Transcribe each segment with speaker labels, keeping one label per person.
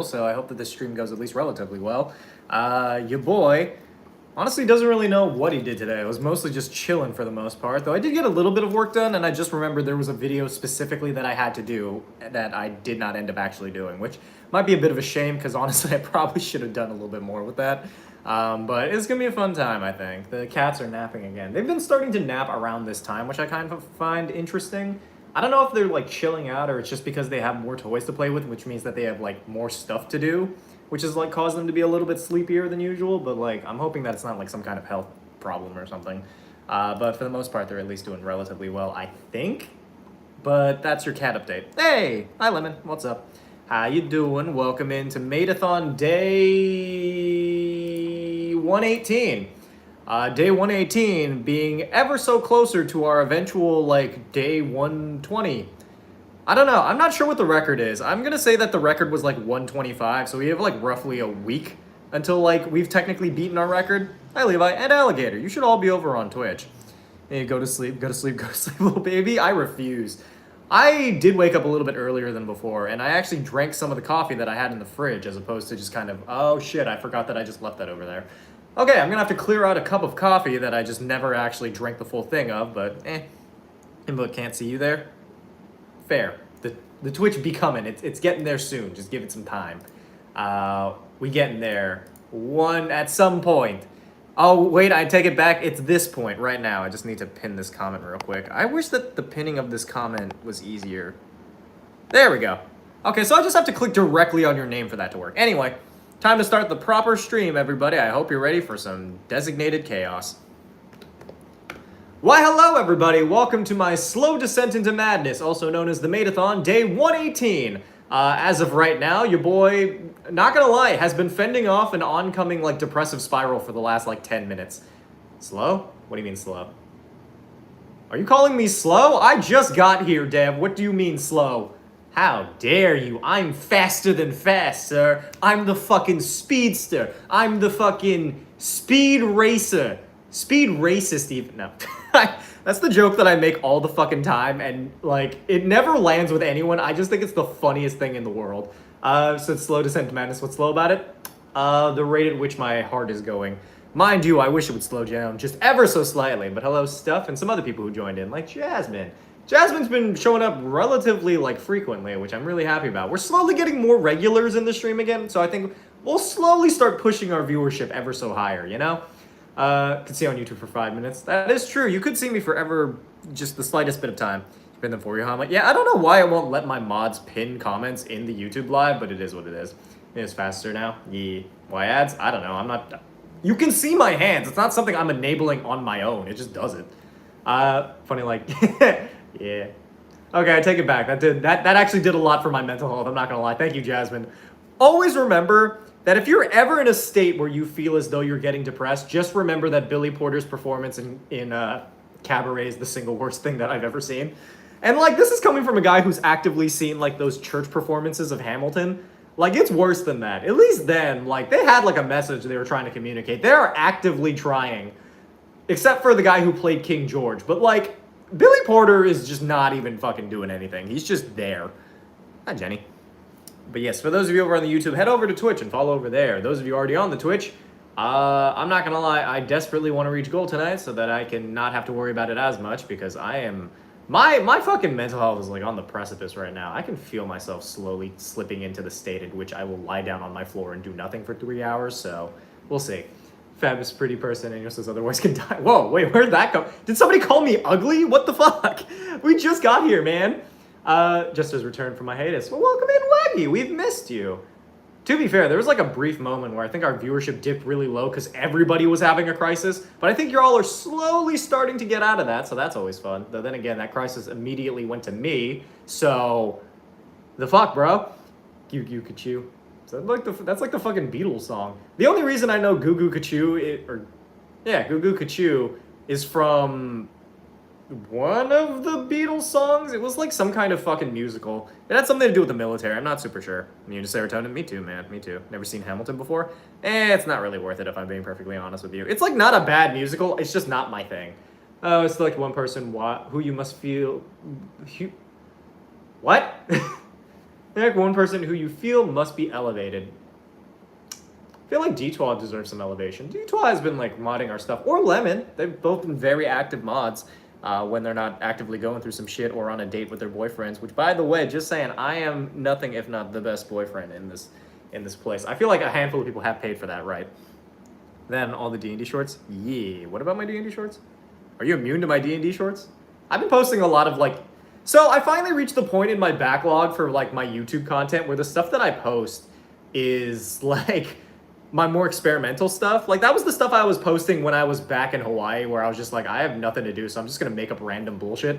Speaker 1: so I hope that this stream goes at least relatively well. Your boy honestly doesn't really know what he did today. I was mostly just chilling for the most part, though I did get a little bit of work done, and I just remembered there was a video specifically that I had to do that I did not end up actually doing, which might be a bit of a shame because honestly I probably should have done a little bit more with that. But it's gonna be a fun time, I think. The cats are napping again. They've been starting to nap around this time, which I kind of find interesting. I don't know if they're like chilling out or it's just because they have more toys to play with, which means that they have like more stuff to do, which has like caused them to be a little bit sleepier than usual. But like, I'm hoping that it's not like some kind of health problem or something. But for the most part, they're at least doing relatively well, I think. But that's your cat update. Hey, hi Lemon, what's up? How you doing? Welcome into Matathon Day 118. Day 118 being ever so closer to our eventual, like, day 120. I don't know. I'm not sure what the record is. I'm going to say that the record was, like, 125, so we have, like, roughly a week until, like, we've technically beaten our record. Hi, Levi and Alligator. You should all be over on Twitch. Hey, go to sleep, go to sleep, go to sleep, little baby. I refuse. I did wake up a little bit earlier than before, and I actually drank some of the coffee that I had in the fridge as opposed to just kind of, oh, shit, I forgot that I just left that over there. Okay, I'm gonna have to clear out a cup of coffee that I just never actually drank the full thing of, but Input can't see you there. Fair. The Twitch be coming. It's getting there soon. Just give it some time. We getting there. At some point. Oh, wait, I take it back. It's this point right now. I just need to pin this comment real quick. I wish that the pinning of this comment was easier. There we go. Okay, so I just have to click directly on your name for that to work. Anyway. Time to start the proper stream, everybody. I hope you're ready for some designated chaos. Why, hello, everybody. Welcome to my slow descent into madness, also known as the Matathon, day 118. As of right now, your boy, not gonna lie, has been fending off an oncoming, like, depressive spiral for the last, like, 10 minutes. Slow? What do you mean slow? Are you calling me slow? I just got here, Dev. What do you mean slow? How dare you? I'm faster than fast, sir. I'm the fucking speedster. I'm the fucking speed racer. Speed racist even. No. That's the joke that I make all the fucking time, and, like, it never lands with anyone. I just think it's the funniest thing in the world. So it's slow descent to madness. What's slow about it? The rate at which my heart is going. Mind you, I wish it would slow down just ever so slightly, but hello, Stuff, and some other people who joined in, like Jasmine. Jasmine's been showing up relatively, like, frequently, which I'm really happy about. We're slowly getting more regulars in the stream again, so I think we'll slowly start pushing our viewership ever so higher, you know? Could see on YouTube for 5 minutes. That is true. You could see me for ever, just the slightest bit of time. Pin them for you, Hama. Yeah, I don't know why I won't let my mods pin comments in the YouTube live, but it is what it is. It is faster now. Yeah. Why ads? I don't know. I'm not... You can see my hands. It's not something I'm enabling on my own. It just does it. Funny, like... Yeah. Okay, I take it back. That actually did a lot for my mental health. I'm not gonna lie. Thank you, Jasmine. Always remember that if you're ever in a state where you feel as though you're getting depressed, just remember that Billy Porter's performance in Cabaret is the single worst thing that I've ever seen. And, like, this is coming from a guy who's actively seen, like, those church performances of Hamilton. Like, it's worse than that. At least then, like, they had, like, a message they were trying to communicate. They are actively trying. Except for the guy who played King George. But, like... Billy Porter is just not even fucking doing anything. He's just there. Hi, Jenny. But yes, for those of you over on the YouTube, head over to Twitch and follow over there. Those of you already on the Twitch, I'm not gonna lie, I desperately want to reach gold tonight so that I can not have to worry about it as much because I am... My fucking mental health is like on the precipice right now. I can feel myself slowly slipping into the state in which I will lie down on my floor and do nothing for 3 hours, so we'll see. Fabulous pretty person and says otherwise can die. Whoa, wait, where'd that come? Did somebody call me ugly? What the fuck? We just got here, man. Just as returned from my hiatus. Well, welcome in, Waggy. We've missed you. To be fair, there was like a brief moment where I think our viewership dipped really low because everybody was having a crisis. But I think you all are slowly starting to get out of that, so that's always fun. Though then again, that crisis immediately went to me. So, the fuck, bro? You could chew. So that's like the fucking Beatles song. The only reason I know Goo Goo Goo Goo Goo is from one of the Beatles songs. It was like some kind of fucking musical. It had something to do with the military. I'm not super sure. Immune to serotonin? Me too, man. Me too. Never seen Hamilton before? It's not really worth it if I'm being perfectly honest with you. It's like not a bad musical. It's just not my thing. Oh, it's like one person who you must feel... What? Pick one person who you feel must be elevated. I feel like D12 deserves some elevation. D12 has been like modding our stuff, or Lemon. They've both been very active mods when they're not actively going through some shit or on a date with their boyfriends. Which, by the way, just saying, I am nothing if not the best boyfriend in this place. I feel like a handful of people have paid for that, right? Then all the D&D shorts. Yeah. What about my D&D shorts? Are you immune to my D&D shorts? I've been posting a lot of like. So I finally reached the point in my backlog for like my YouTube content where the stuff that I post is like my more experimental stuff. Like that was the stuff I was posting when I was back in Hawaii, where I was just like, I have nothing to do, so I'm just gonna make up random bullshit.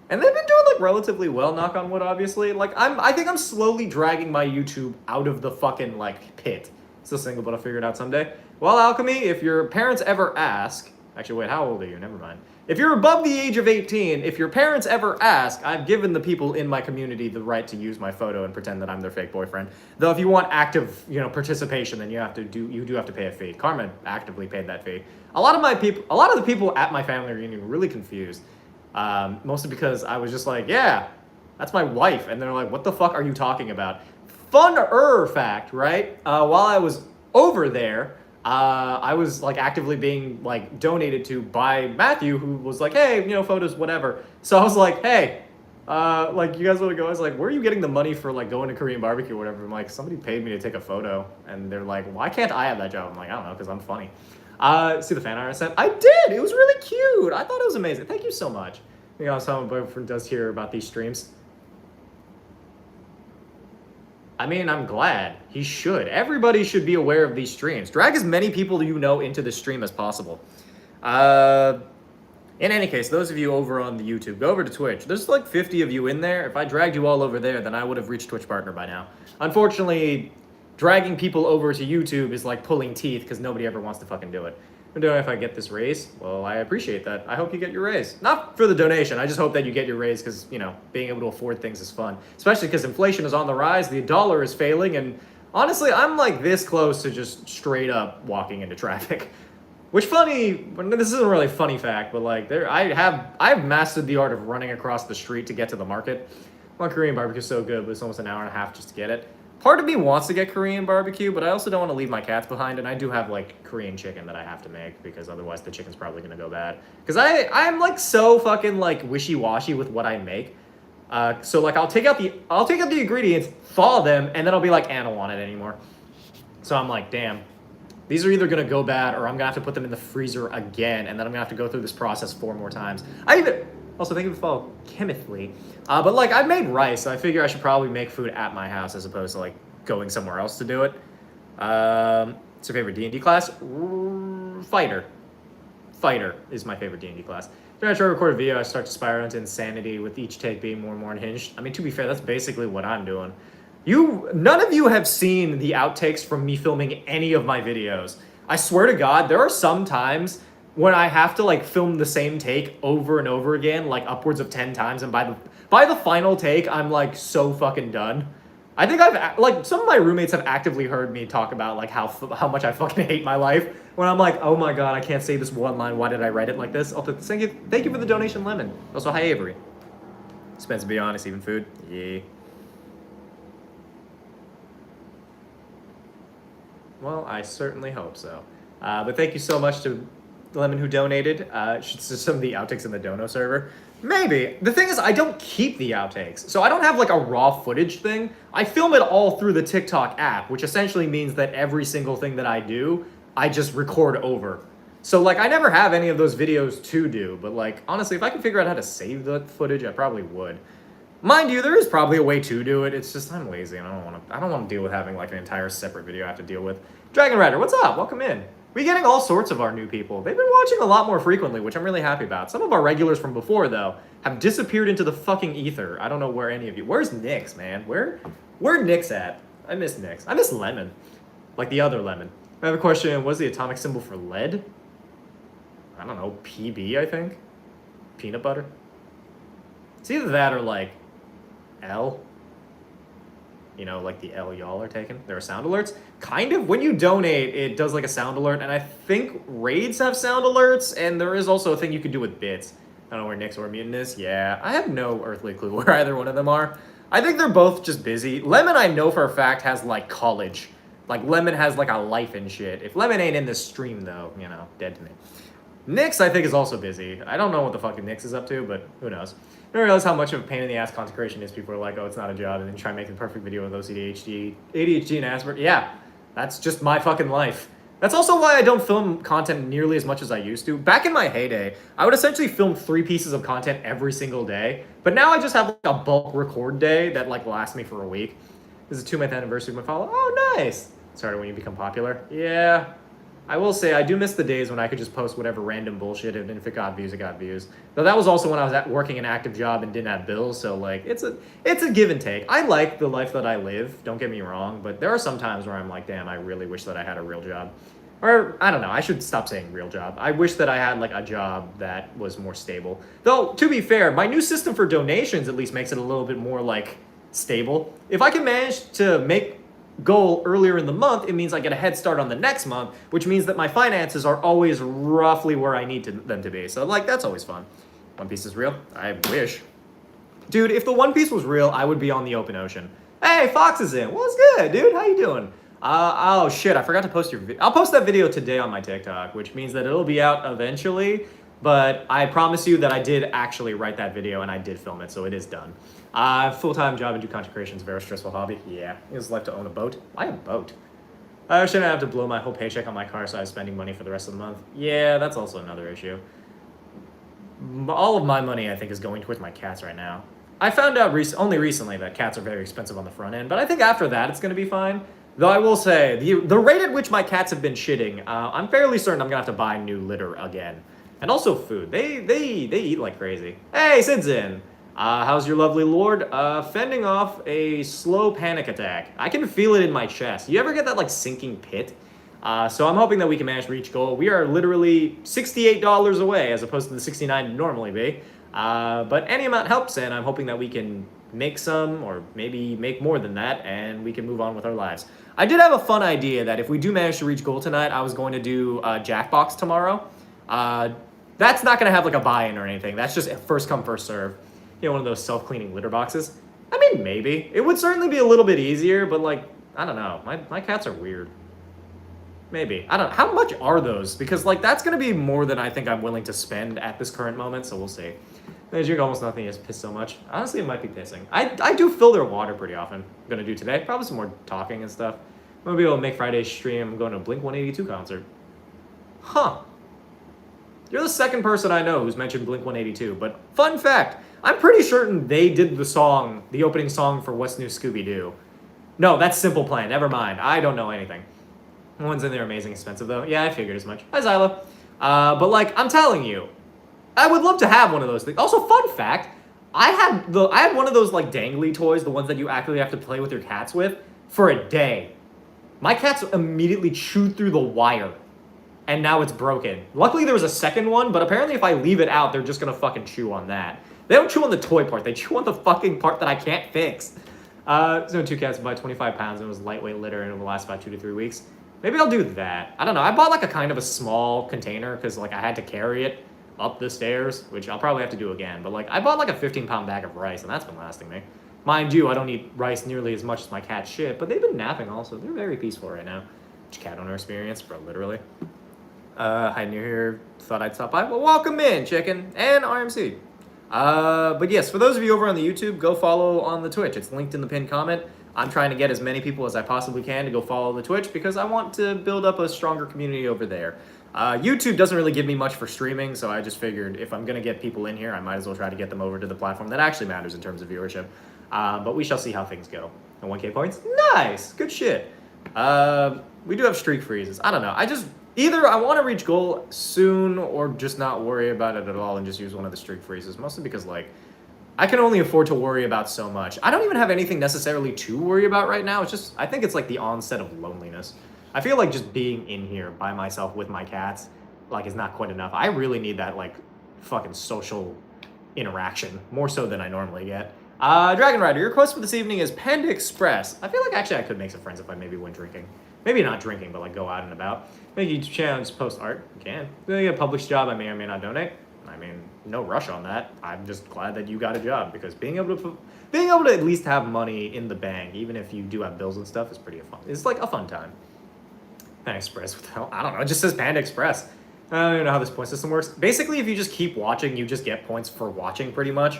Speaker 1: And they've been doing like relatively well, knock on wood, obviously. Like I think I'm slowly dragging my YouTube out of the fucking like pit. Still single, but I'll figure it out someday. Well, Alchemy, if your parents ever ask, actually wait, how old are you? Never mind. If you're above the age of 18, if your parents ever ask, I've given the people in my community the right to use my photo and pretend that I'm their fake boyfriend. Though if you want active, participation, then you do have to pay a fee. Carmen actively paid that fee. A lot of the people at my family reunion were really confused. Mostly because I was just like, yeah, that's my wife. And they're like, what the fuck are you talking about? Fun fact, right? While I was over there, I was like actively being like donated to by Matthew, who was like, hey, photos, whatever. So I was like, hey, like you guys want to go? I was like, where are you getting the money for like going to Korean barbecue or whatever? I'm like, somebody paid me to take a photo, and they're like, why can't I have that job? I'm like, I don't know, because I'm funny. See the fan art I sent? I did. It was really cute. I thought it was amazing. Thank you so much. That's how my boyfriend does hear about these streams. I mean, I'm glad. He should. Everybody should be aware of these streams. Drag as many people you know into the stream as possible. In any case, those of you over on the YouTube, go over to Twitch. There's like 50 of you in there. If I dragged you all over there, then I would have reached Twitch partner by now. Unfortunately, dragging people over to YouTube is like pulling teeth because nobody ever wants to fucking do it. I'm doing if I get this raise. Well, I appreciate that. I hope you get your raise. Not for the donation. I just hope that you get your raise because, being able to afford things is fun. Especially because inflation is on the rise. The dollar is failing. And honestly, I'm like this close to just straight up walking into traffic. Which this isn't really a funny fact, but like I've mastered the art of running across the street to get to the market. Well, Korean barbecue is so good, but it's almost an hour and a half just to get it. Part of me wants to get Korean barbecue, but I also don't want to leave my cats behind, and I do have, like, Korean chicken that I have to make, because otherwise the chicken's probably going to go bad. Because I'm, like, so fucking, like, wishy-washy with what I make. So, like, I'll take out the ingredients, thaw them, and then I'll be like, I don't want it anymore. So I'm like, damn. These are either going to go bad, or I'm going to have to put them in the freezer again, and then I'm going to have to go through this process 4 more times. Also, thank you for following Chemically. But, like, I've made rice, so I figure I should probably make food at my house as opposed to, like, going somewhere else to do it. What's your favorite D&D class? Fighter. Fighter is my favorite D&D class. When I try to record a video, I start to spiral into insanity with each take being more and more unhinged. I mean, to be fair, that's basically what I'm doing. None of you have seen the outtakes from me filming any of my videos. I swear to God, there are some times when I have to like film the same take over and over again, like upwards of 10 times, and by the final take, I'm like so fucking done. I think some of my roommates have actively heard me talk about like how much I fucking hate my life. When I'm like, oh my God, I can't say this one line. Why did I write it like this? Also, thank you for the donation, Lemon. Also, hi Avery. Expensive to be honest, even food. Yeah. Well, I certainly hope so. But thank you so much to Lemon who donated. Some of the outtakes in the Dono server. Maybe. The thing is, I don't keep the outtakes. So I don't have like a raw footage thing. I film it all through the TikTok app, which essentially means that every single thing that I do, I just record over. So like I never have any of those videos to do, but like honestly, if I could figure out how to save the footage, I probably would. Mind you, there is probably a way to do it. It's just I'm lazy and I don't want to deal with having like an entire separate video I have to deal with. Dragon Rider, what's up? Welcome in. We're getting all sorts of our new people. They've been watching a lot more frequently, which I'm really happy about. Some of our regulars from before, though, have disappeared into the fucking ether. I don't know where any of you... Where's Nyx, man? Where Nyx at? I miss Nyx. I miss Lemon. Like the other Lemon. I have a question. What's the atomic symbol for lead? I don't know. PB, I think? Peanut butter? It's either that or, like, L. Like the L y'all are taking. There are sound alerts. Kind of. When you donate, it does like a sound alert. And I think raids have sound alerts. And there is also a thing you can do with bits. I don't know where Nyx or Mutant is. Yeah, I have no earthly clue where either one of them are. I think they're both just busy. Lemon, I know for a fact, has like college. Like Lemon has like a life and shit. If Lemon ain't in this stream though, you know, dead to me. Nix, I think, is also busy. I don't know what the fucking Nix is up to, but who knows. I don't realize how much of a pain in the ass consecration is. People are like, oh, it's not a job, and then try and make the perfect video with OCD, ADHD, and Asperger. Yeah, that's just my fucking life. That's also why I don't film content nearly as much as I used to. Back in my heyday, I would essentially film 3 pieces of content every single day, but now I just have like a bulk record day that like lasts me for a week. This is the 2-month anniversary of my follow. Oh, nice. Started when you become popular. Yeah. I will say, I do miss the days when I could just post whatever random bullshit, and if it got views, it got views. Though that was also when I was working an active job and didn't have bills, so like, it's a give and take. I like the life that I live, don't get me wrong, but there are some times where I'm like, damn, I really wish that I had a real job. Or, I don't know, I should stop saying real job. I wish that I had like a job that was more stable. Though, to be fair, my new system for donations at least makes it a little bit more like stable. If I can manage to make goal earlier in the month, it means I get a head start on the next month, which means that my finances are always roughly where I need them to be. So like, that's always fun. One Piece is real? I wish. Dude, if the One Piece was real, I would be on the open ocean. Hey, Fox is in. What's good, dude? How you doing? Oh shit, I forgot to post your video. I'll post that video today on my TikTok, which means that it'll be out eventually, but I promise you that I did actually write that video and I did film it, so it is done. Full-time job and do content creation is a very stressful hobby. Yeah, it's life to own a boat. Why a boat? I shouldn't have to blow my whole paycheck on my car, so I was spending money for the rest of the month. Yeah, that's also another issue. All of my money, I think, is going towards my cats right now. I found out only recently that cats are very expensive on the front end, but I think after that it's going to be fine. Though I will say, the rate at which my cats have been shitting, I'm fairly certain I'm going to have to buy new litter again. And also food. They eat like crazy. Hey, Sid's in. How's your lovely lord? Fending off a slow panic attack. I can feel it in my chest. You ever get that like sinking pit? So I'm hoping that we can manage to reach goal. We are literally $68 away as opposed to the $69 to normally be. But any amount helps, and I'm hoping that we can make some, or maybe make more than that, and we can move on with our lives. I did have a fun idea that if we do manage to reach goal tonight, I was going to do Jackbox tomorrow. That's not going to have like a buy-in or anything. That's just first come, first serve. You know, one of those self-cleaning litter boxes. I mean, maybe. It would certainly be a little bit easier, but like, I don't know. My cats are weird. Maybe. I don't know. How much are those? Because like, that's going to be more than I think I'm willing to spend at this current moment, so we'll see. They drink almost nothing, just piss so much. Honestly, it might be pissing. I do fill their water pretty often. I'm going to do today. Probably some more talking and stuff. I'm going to be able to make Friday's stream. I'm going to a Blink-182 concert. Huh. You're the second person I know who's mentioned Blink-182, but fun fact, I'm pretty certain they did the song, the opening song for What's New Scooby-Doo. No, that's Simple Plan. Never mind. I don't know anything. The ones in there are amazing expensive, though. Yeah, I figured as much. Hi, Zyla. But, like, I'm telling you, I would love to have one of those things. Also, fun fact, I had one of those, like, dangly toys, the ones that you actually have to play with your cats with, for a day. My cats immediately chewed through the wire, and now it's broken. Luckily, there was a second one, but apparently if I leave it out, they're just gonna fucking chew on that. They don't chew on the toy part, they chew on the fucking part that I can't fix. So 2 cats by 25 pounds, and it was lightweight litter, and it will last about 2 to 3 weeks. Maybe I'll do that. I don't know, I bought like a kind of a small container, because like I had to carry it up the stairs, which I'll probably have to do again, but like I bought like a 15-pound bag of rice, and that's been lasting me. Mind you, I don't eat rice nearly as much as my cat shit, but they've been napping also. They're very peaceful right now. Which cat owner experience, bro, literally. Hi, new here. Thought I'd stop by. Well, welcome in, chicken, and RMC. But yes, for those of you over on the YouTube, go follow on the Twitch. It's linked in the pinned comment. I'm trying to get as many people as I possibly can to go follow the Twitch because I want to build up a stronger community over there. YouTube doesn't really give me much for streaming, so I just figured if I'm going to get people in here, I might as well try to get them over to the platform that actually matters in terms of viewership. But we shall see how things go. And 1K points? Nice! Good shit. We do have streak freezes. I don't know. Either I want to reach goal soon or just not worry about it at all and just use one of the streak freezes. Mostly because, like, I can only afford to worry about so much. I don't even have anything necessarily to worry about right now. It's just, I think it's like the onset of loneliness. I feel like just being in here by myself with my cats, like, is not quite enough. I really need that, like, fucking social interaction, more so than I normally get. Dragon Rider, your quest for this evening is Panda Express. I feel like actually I could make some friends if I maybe went drinking. Maybe not drinking, but like go out and about. Make YouTube channel and post art. You can. If I get a published job, I may or may not donate. I mean, no rush on that. I'm just glad that you got a job, because being able to at least have money in the bank, even if you do have bills and stuff, is pretty fun. It's like a fun time. Panda Express, what the hell? I don't know. It just says Panda Express. I don't even know how this point system works. Basically, if you just keep watching, you just get points for watching, pretty much.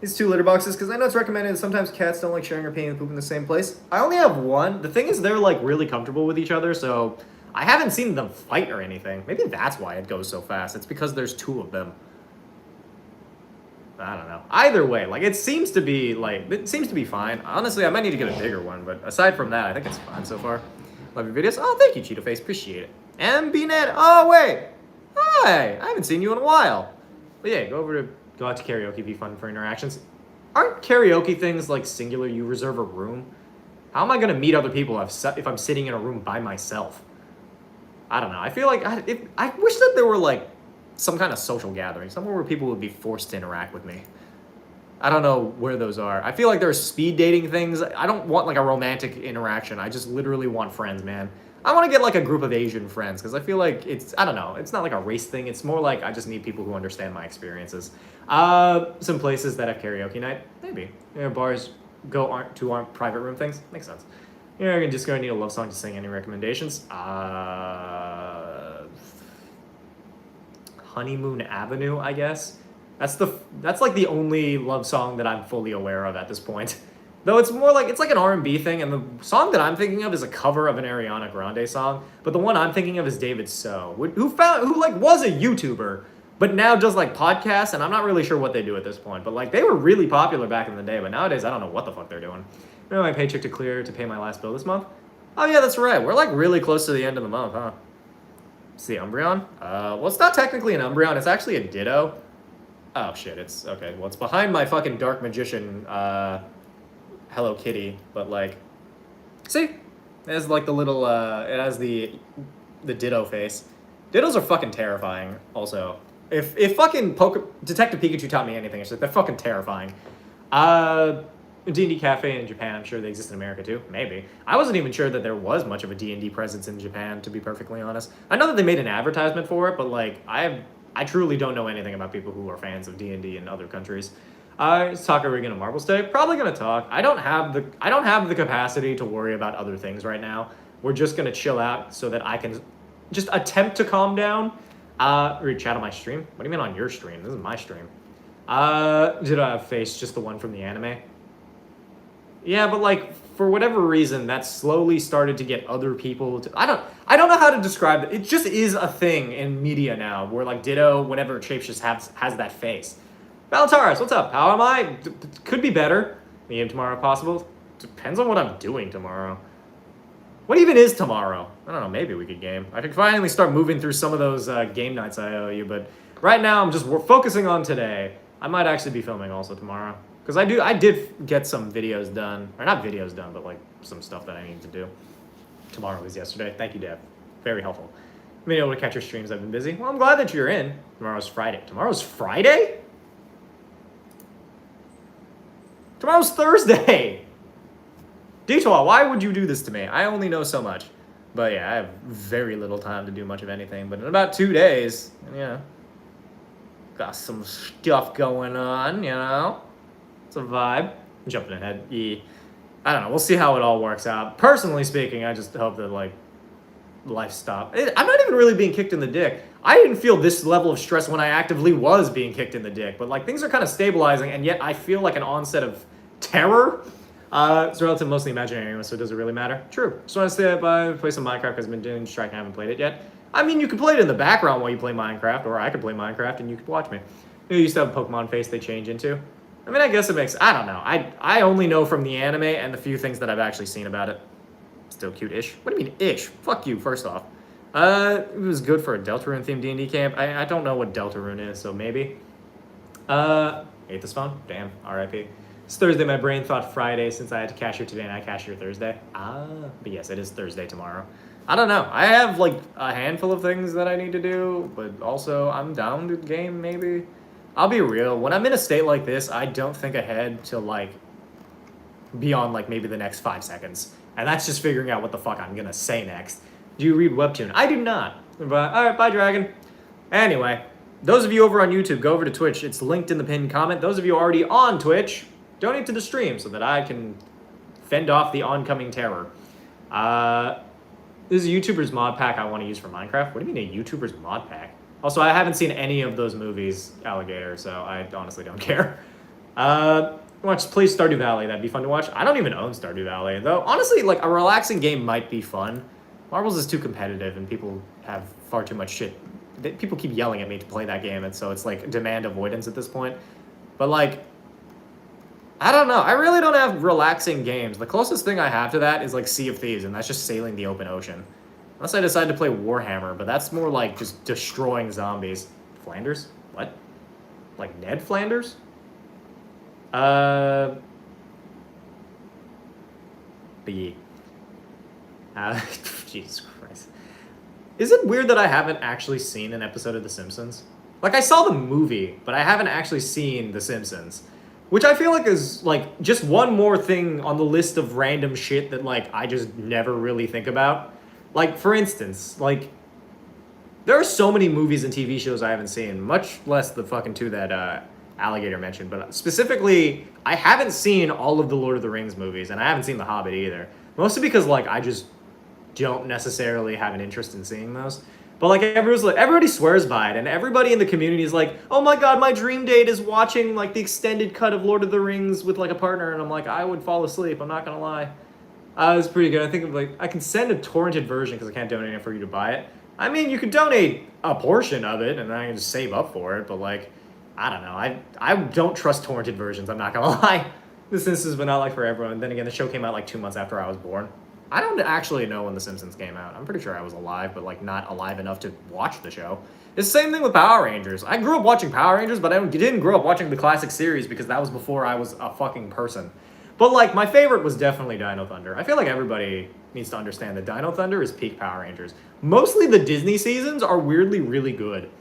Speaker 1: These 2 litter boxes, because I know it's recommended. Sometimes cats don't like sharing or peeing and poop in the same place. I only have one. The thing is, they're like really comfortable with each other, so I haven't seen them fight or anything. Maybe that's why it goes so fast. It's because there's 2 of them. I don't know. Either way, like, it seems to be fine. Honestly, I might need to get a bigger one, but aside from that, I think it's fine so far. Love your videos. Oh, thank you, Cheeto Face. Appreciate it. MBNet. Oh, wait. Hi. I haven't seen you in a while. But yeah, go out to karaoke. Be fun for interactions. Aren't karaoke things like singular? You reserve a room. How am I gonna meet other people if I'm sitting in a room by myself? I don't know. I feel like I wish that there were like some kind of social gathering, somewhere where people would be forced to interact with me. I don't know where those are. I feel like there's speed dating things. I don't want like a romantic interaction. I just literally want friends, man. I want to get like a group of Asian friends, because I feel like I don't know, it's not like a race thing. It's more like I just need people who understand my experiences. Some places that have karaoke night, maybe. You know, bars aren't private room things. Makes sense. You're just gonna need a love song to sing. Any recommendations? Honeymoon Avenue, I guess. That's like the only love song that I'm fully aware of at this point. Though it's more like, it's like an R&B thing, and the song that I'm thinking of is a cover of an Ariana Grande song, but the one I'm thinking of is David So, who like was a YouTuber, but now does like podcasts, and I'm not really sure what they do at this point, but like they were really popular back in the day, but nowadays I don't know what the fuck they're doing. You know, my paycheck to clear to pay my last bill this month? Oh yeah, that's right. We're like really close to the end of the month, huh? It's the Umbreon? Well, it's not technically an Umbreon, it's actually a Ditto. Oh shit, it's, okay, well it's behind my fucking Dark Magician, Hello Kitty, but like, see? It has like the little, it has the Ditto face. Dittos are fucking terrifying, also. If fucking Detective Pikachu taught me anything, it's like, they're fucking terrifying. D&D Cafe in Japan, I'm sure they exist in America too. Maybe. I wasn't even sure that there was much of a D&D presence in Japan, to be perfectly honest. I know that they made an advertisement for it, but like, I truly don't know anything about people who are fans of D&D in other countries. Let's talk, are we gonna Marbles Day? Probably gonna talk. I don't have the capacity to worry about other things right now. We're just gonna chill out so that I can just attempt to calm down. Read chat on my stream? What do you mean on your stream? This is my stream. Did I face just the one from the anime? Yeah, but like, for whatever reason, that slowly started to get other people to... I don't know how to describe it. It just is a thing in media now, where like Ditto, whenever it shapeshifts, has that face. Valataris, what's up? How am I? Could be better. Medium tomorrow if possible. Depends on what I'm doing tomorrow. What even is tomorrow? I don't know, maybe we could game. I could finally start moving through some of those game nights I owe you, but right now I'm just focusing on today. I might actually be filming also tomorrow. Because I did get some videos done, or not videos done, but like some stuff that I need to do. Tomorrow was yesterday. Thank you, Deb. Very helpful. Being able to catch your streams, I've been busy. Well, I'm glad that you're in. Tomorrow's Friday. Tomorrow's Friday? Tomorrow's Thursday! Detour, why would you do this to me? I only know so much. But yeah, I have very little time to do much of anything. But in about 2 days, yeah, got some stuff going on, you know? It's a vibe. I'm jumping ahead. I don't know. We'll see how it all works out. Personally speaking, I just hope that, like, life stops. I'm not even really being kicked in the dick. I didn't feel this level of stress when I actively was being kicked in the dick. But, like, things are kind of stabilizing, and yet I feel like an onset of terror. It's relative mostly imaginary anyway, so does it really matter? True. Just want to stay up, play some Minecraft because I've been doing Strike and I haven't played it yet. I mean, you could play it in the background while you play Minecraft, or I could play Minecraft and you could watch me. You used to have a Pokemon face they change into. I mean, I guess it makes... I don't know. I only know from the anime and the few things that I've actually seen about it. Still cute-ish. What do you mean, ish? Fuck you, first off. It was good for a Deltarune-themed D&D camp. I don't know what Deltarune is, so maybe. Ate this phone? Damn, R.I.P. It's Thursday. My brain thought Friday since I had to cashier today and I cashier Thursday. But yes, it is Thursday tomorrow. I don't know. I have, like, a handful of things that I need to do, but also I'm down to game, maybe. I'll be real. When I'm in a state like this, I don't think ahead to, like, beyond, like, maybe the next 5 seconds. And that's just figuring out what the fuck I'm gonna say next. Do you read Webtoon? I do not. But, alright, bye, Dragon. Anyway, Those of you over on YouTube, go over to Twitch. It's linked in the pinned comment. Those of you already on Twitch, donate to the stream so that I can fend off the oncoming terror. This is a YouTuber's mod pack I want to use for Minecraft. What do you mean a YouTuber's mod pack? Also, I haven't seen any of those movies, Alligator, so I honestly don't care. Watch, play Stardew Valley. That'd be fun to watch. I don't even own Stardew Valley, though. Honestly, like, a relaxing game might be fun. Marbles is too competitive, and people have far too much shit. People keep yelling at me to play that game, and so it's, like, demand avoidance at this point. But, like, I don't know. I really don't have relaxing games. The closest thing I have to that is, like, Sea of Thieves, and that's just sailing the open ocean. Unless I decide to play Warhammer, but that's more like just destroying zombies. Flanders? What? Like Ned Flanders? B. Jesus Christ. Is it weird that I haven't actually seen an episode of The Simpsons? Like, I saw the movie, but I haven't actually seen The Simpsons. Which I feel like is, like, just one more thing on the list of random shit that, like, I just never really think about. Like, for instance, like, there are so many movies and TV shows I haven't seen, much less the fucking two that Alligator mentioned. But specifically, I haven't seen all of the Lord of the Rings movies, and I haven't seen The Hobbit either. Mostly because, like, I just don't necessarily have an interest in seeing those. But, like, everybody swears by it, and everybody in the community is like, oh my god, my dream date is watching, like, the extended cut of Lord of the Rings with, like, a partner, and I'm like, I would fall asleep, I'm not gonna lie. It was pretty good. I think of, like, I can send a torrented version because I can't donate it for you to buy it. I mean, you can donate a portion of it, and then I can just save up for it, but, like, I don't know. I don't trust torrented versions, I'm not gonna lie. This is but not like for everyone. Then again, the show came out, like, 2 months after I was born. I don't actually know when The Simpsons came out. I'm pretty sure I was alive, but, like, not alive enough to watch the show. It's the same thing with Power Rangers. I grew up watching Power Rangers, but I didn't grow up watching the classic series because that was before I was a fucking person. But, like, my favorite was definitely Dino Thunder. I feel like everybody needs to understand that Dino Thunder is peak Power Rangers. Mostly the Disney seasons are weirdly really good.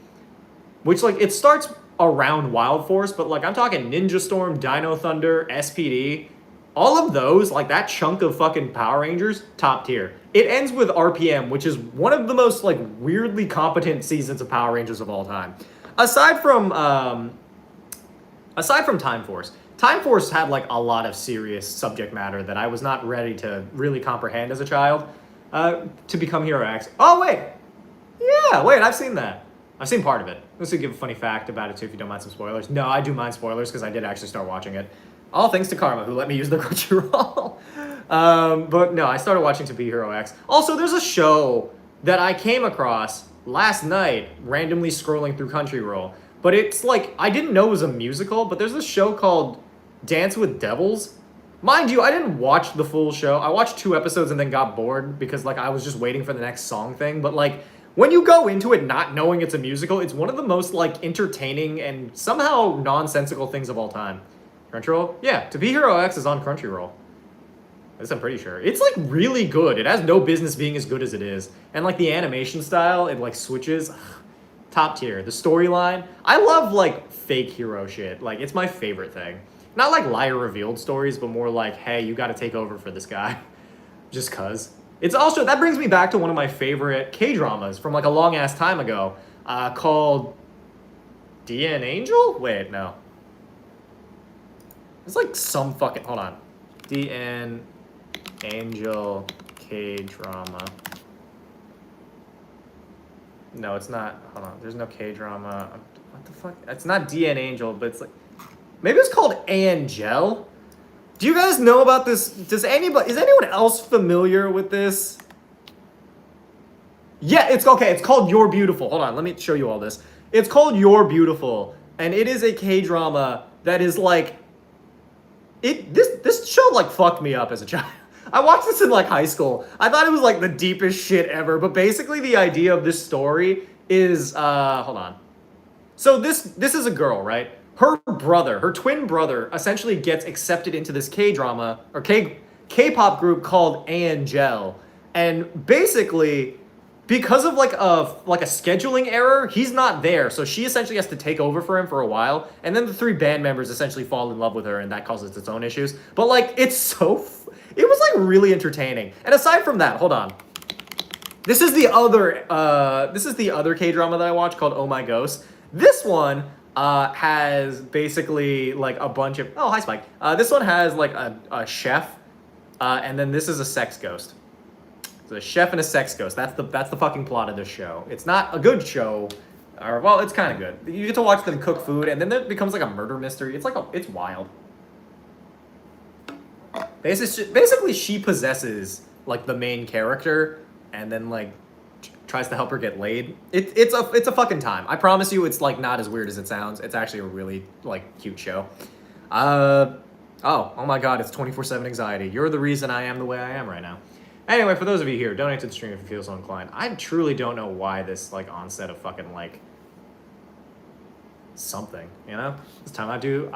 Speaker 1: Which, like, it starts around Wild Force, but, like, I'm talking Ninja Storm, Dino Thunder, SPD. All of those, like, that chunk of fucking Power Rangers, top tier. It ends with RPM, which is one of the most, like, weirdly competent seasons of Power Rangers of all time. Aside from Time Force. Time Force had, like, a lot of serious subject matter that I was not ready to really comprehend as a child. To become Hero X. Oh, wait! Yeah, wait, I've seen that. I've seen part of it. Let's give a funny fact about it, too, if you don't mind some spoilers. No, I do mind spoilers, because I did actually start watching it. All thanks to Karma, who let me use the Crunchyroll. But no, I started watching To Be Hero X. Also, there's a show that I came across last night, randomly scrolling through Crunchyroll. But it's like, I didn't know it was a musical, but there's this show called Dance with Devils. Mind you, I didn't watch the full show. I watched 2 episodes and then got bored because, like, I was just waiting for the next song thing. But, like, when you go into it not knowing it's a musical, it's one of the most, like, entertaining and somehow nonsensical things of all time. Crunchyroll? Yeah, To Be Hero X is on Crunchyroll. This I'm pretty sure. It's, like, really good. It has no business being as good as it is. And, like, the animation style, it, like, switches. Top tier. The storyline. I love, like, fake hero shit. Like, it's my favorite thing. Not, like, liar revealed stories, but more like, hey, you gotta take over for this guy. Just cuz. It's also, that brings me back to one of my favorite K-dramas from, like, a long-ass time ago. Called DN Angel? Wait, no. It's like some fucking, hold on. DN Angel K-drama. No, it's not. Hold on. There's no K-drama. What the fuck? It's not DN Angel, but it's like, maybe it's called Angel? Do you guys know about this? Is anyone else familiar with this? Yeah, it's okay. It's called You're Beautiful. Hold on. Let me show you all this. It's called You're Beautiful. And it is a K-drama that is like, this show, like, fucked me up as a child. I watched this in, like, high school. I thought it was, like, the deepest shit ever. But basically the idea of this story is, hold on. So this is a girl, right? Her brother, her twin brother, essentially gets accepted into this K-drama, or K-pop group called Angel. And basically, because of, like a scheduling error, he's not there. So she essentially has to take over for him for a while. And then the 3 band members essentially fall in love with her, and that causes its own issues. But, like, it was, like, really entertaining. And aside from that, hold on. This is the other K-drama that I watched called Oh My Ghost. This one has basically like a bunch of. Oh, hi, Spike. This one has like a chef, and then this is a sex ghost. It's a chef and a sex ghost. That's the fucking plot of this show. It's not a good show, or well, it's kind of good. You get to watch them cook food, and then it becomes like a murder mystery. It's wild. Basically, she possesses like the main character, and then like tries to help her get laid. It's a fucking time. I promise you, it's like not as weird as it sounds. It's actually a really like cute show. Oh my god, it's 24/7 anxiety. You're the reason I am the way I am right now. Anyway, for those of you here, donate to the stream if you feel so inclined. I truly don't know why this like onset of fucking like something, you know? This time I do.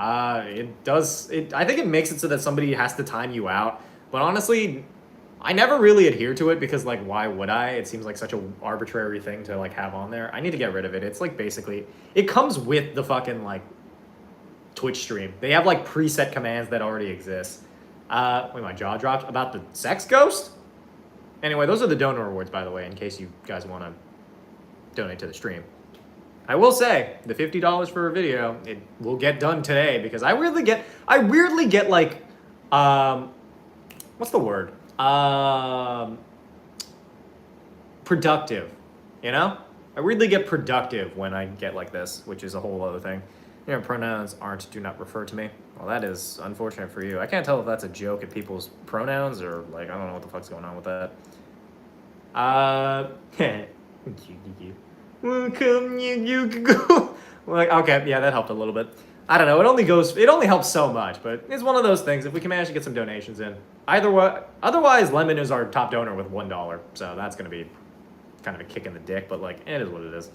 Speaker 1: It does. I think it makes it so that somebody has to time you out. But honestly, I never really adhere to it because like why would I? It seems like such a arbitrary thing to like have on there. I need to get rid of it. It's like basically it comes with the fucking like Twitch stream. They have like preset commands that already exist. Wait, my jaw dropped about the sex ghost? Anyway, those are the donor rewards, by the way, in case you guys want to donate to the stream. I will say, the $50 for a video, it will get done today because I weirdly get like, what's the word? Productive, you know? I weirdly get productive when I get like this, which is a whole other thing. You know, pronouns aren't do not refer to me. Well, that is unfortunate for you. I can't tell if that's a joke at people's pronouns or like I don't know what the fuck's going on with that. Welcome you go. Like okay, yeah, that helped a little bit. I don't know. It only helps so much, but it's one of those things. If we can manage to get some donations in, otherwise, Lemon is our top donor with $1, so that's gonna be kind of a kick in the dick. But like, it is what it is.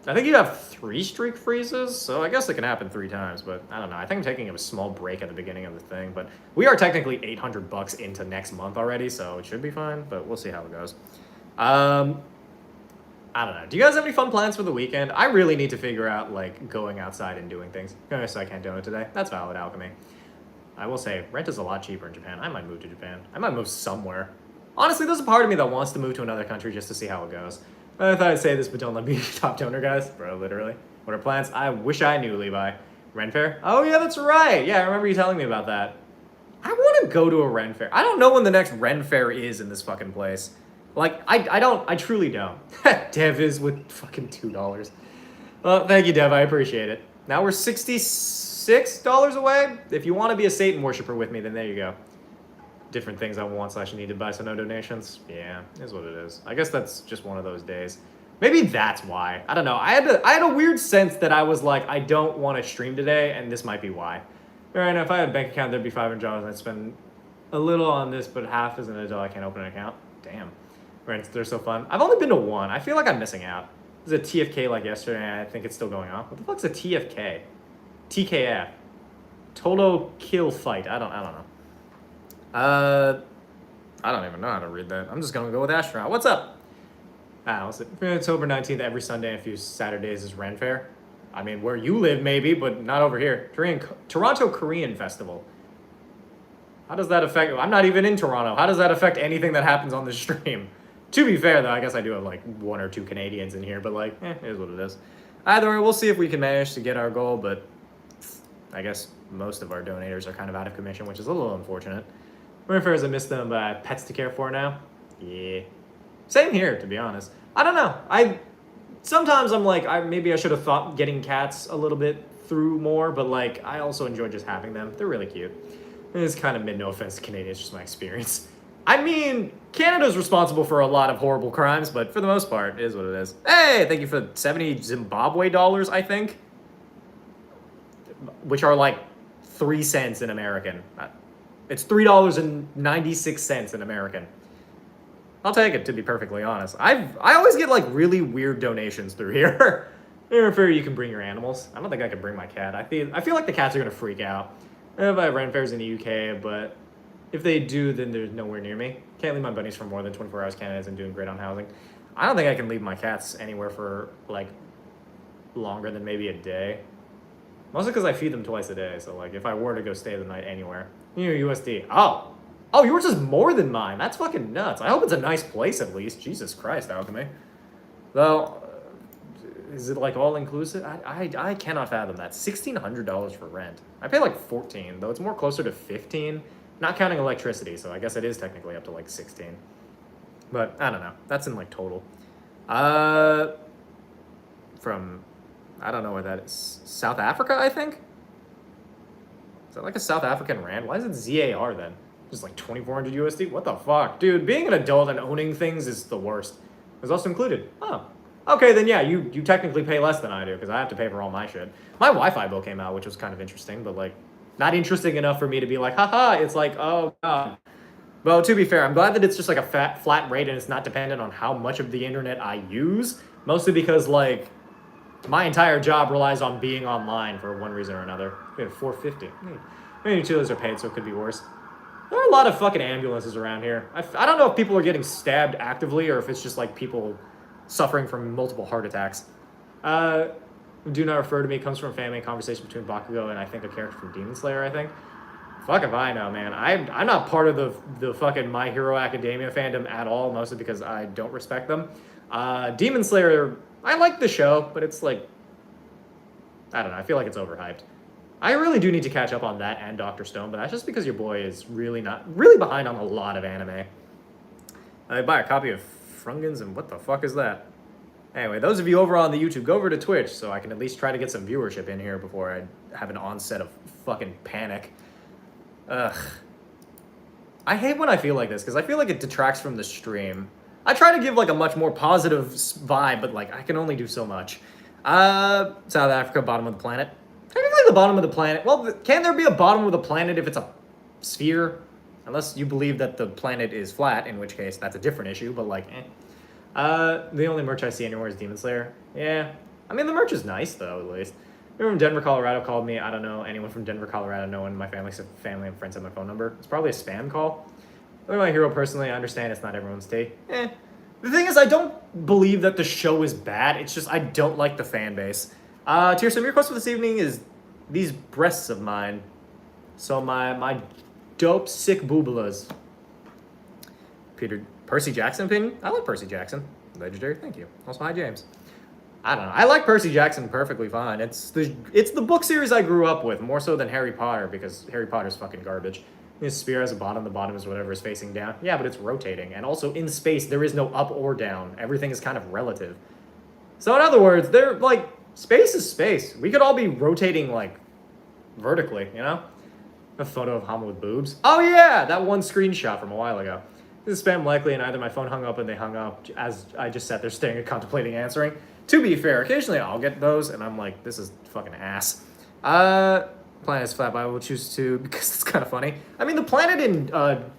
Speaker 1: I think you have 3 streak freezes, so I guess it can happen 3 times, but I don't know. I think I'm taking a small break at the beginning of the thing, but we are technically $800 into next month already, so it should be fine, but we'll see how it goes. I don't know. Do you guys have any fun plans for the weekend? I really need to figure out, like, going outside and doing things. So I can't donate today. That's valid, Alchemy. I will say, rent is a lot cheaper in Japan. I might move to Japan. I might move somewhere. Honestly, there's a part of me that wants to move to another country just to see how it goes. I thought I'd say this, but don't let me be top donor, guys. Bro, literally. What are plans? I wish I knew, Levi. Ren Fair? Oh, yeah, that's right. Yeah, I remember you telling me about that. I want to go to a Ren Fair. I don't know when the next Ren Fair is in this fucking place. Like, I truly don't. Dev is with fucking $2. Well, thank you, Dev. I appreciate it. Now we're $66 away. If you want to be a Satan worshiper with me, then there you go. Different things I want / need to buy, so no donations. Yeah, is what it is. I guess that's just one of those days. Maybe that's why. I don't know. I had a weird sense that I was like, I don't want to stream today, and this might be why. All right, now if I had a bank account, there'd be $500, and I'd spend a little on this, but half as an adult, I can't open an account. Damn. Rents, they're so fun. I've only been to one. I feel like I'm missing out. There's a TFK like yesterday, and I think it's still going on. What the fuck's a TFK? TKF. Total kill fight. I don't know. I don't even know how to read that. I'm just gonna go with astronaut. What's up? What's it? October 19th, every Sunday and a few Saturdays is Ren Fair. I mean, where you live maybe, but not over here. Toronto Korean Festival. How does that affect? I'm not even in Toronto. How does that affect anything that happens on the stream? To be fair, though, I guess I do have like 1 or 2 Canadians in here, but like, it is what it is. Either way, we'll see if we can manage to get our goal, but I guess most of our donators are kind of out of commission, which is a little unfortunate. Ren Fairs, I miss them, but I have pets to care for now. Yeah. Same here, to be honest. I don't know. Sometimes I'm like, maybe I should have thought getting cats a little bit through more, but like, I also enjoy just having them. They're really cute. It's kind of no offense to Canadians, just my experience. I mean, Canada's responsible for a lot of horrible crimes, but for the most part, it is what it is. Hey, thank you for 70 Zimbabwe dollars, I think. Which are like 3 cents in American. It's $3.96 in American. I'll take it, to be perfectly honest. I always get like really weird donations through here. You can bring your animals. I don't think I can bring my cat. I feel like the cats are gonna freak out. If I have Ren Fairs in the UK, but if they do, then they're nowhere near me. Can't leave my bunnies for more than 24 hours. Canada isn't doing great on housing. I don't think I can leave my cats anywhere for like longer than maybe a day. Mostly because I feed them twice a day. So like if I were to go stay the night anywhere, USD. Oh, yours is more than mine. That's fucking nuts. I hope it's a nice place at least. Jesus Christ, Alchemy. Though, is it like all inclusive? I cannot fathom that. $1,600 for rent. I pay like 14, though it's more closer to 15, not counting electricity. So I guess it is technically up to like 16. But I don't know. That's in like total. From I don't know what that is. South Africa, I think. Is that like a South African rand? Why is it ZAR then? Just like 2,400 USD? What the fuck? Dude, being an adult and owning things is the worst. It's also included. Oh. Okay, then yeah, you technically pay less than I do because I have to pay for all my shit. My Wi-Fi bill came out, which was kind of interesting, but like not interesting enough for me to be like, haha, it's like, oh god. Well, to be fair, I'm glad that it's just like a flat rate and it's not dependent on how much of the internet I use. Mostly because like my entire job relies on being online for one reason or another. We have 450. Maybe utilities are paid, so it could be worse. There are a lot of fucking ambulances around here. I don't know if people are getting stabbed actively or if it's just like people suffering from multiple heart attacks. Do not refer to me. Comes from a family conversation between Bakugo and I think a character from Demon Slayer, I think. Fuck if I know, man. I'm not part of the fucking My Hero Academia fandom at all, mostly because I don't respect them. Demon Slayer, I like the show, but it's like, I don't know, I feel like it's overhyped. I really do need to catch up on that and Dr. Stone, but that's just because your boy is really behind on a lot of anime. I buy a copy of Frungans, and what the fuck is that? Anyway, those of you over on the YouTube, go over to Twitch so I can at least try to get some viewership in here before I have an onset of fucking panic. Ugh. I hate when I feel like this, because I feel like it detracts from the stream. I try to give like a much more positive vibe, but like I can only do so much. South Africa, bottom of the planet. Technically the bottom of the planet. Well, can there be a bottom of the planet if it's a sphere? Unless you believe that the planet is flat, in which case that's a different issue, but like, the only merch I see anywhere is Demon Slayer. Yeah. I mean, the merch is nice, though, at least. Everyone from Denver, Colorado called me. I don't know anyone from Denver, Colorado. No one in my family and friends have my phone number. It's probably a spam call. Look at My Hero personally. I understand it's not everyone's tea. The thing is, I don't believe that the show is bad. It's just I don't like the fan base. Tears, your request for this evening is these breasts of mine. So my dope, sick boobalas. Percy Jackson opinion? I like Percy Jackson. Legendary, thank you. Also, hi, James. I don't know. I like Percy Jackson perfectly fine. It's the book series I grew up with, more so than Harry Potter, because Harry Potter's fucking garbage. His spear has a bottom, the bottom is whatever is facing down. Yeah, but it's rotating. And also, in space, there is no up or down. Everything is kind of relative. So in other words, they're like, space is space. We could all be rotating, like, vertically, you know? A photo of Hama with boobs. Oh yeah, that one screenshot from a while ago. This is spam likely, and either my phone hung up and they hung up as I just sat there staring and contemplating answering. To be fair, occasionally I'll get those, and I'm like, this is fucking ass. Planet is flat, but I will choose to because it's kind of funny. I mean, the planet in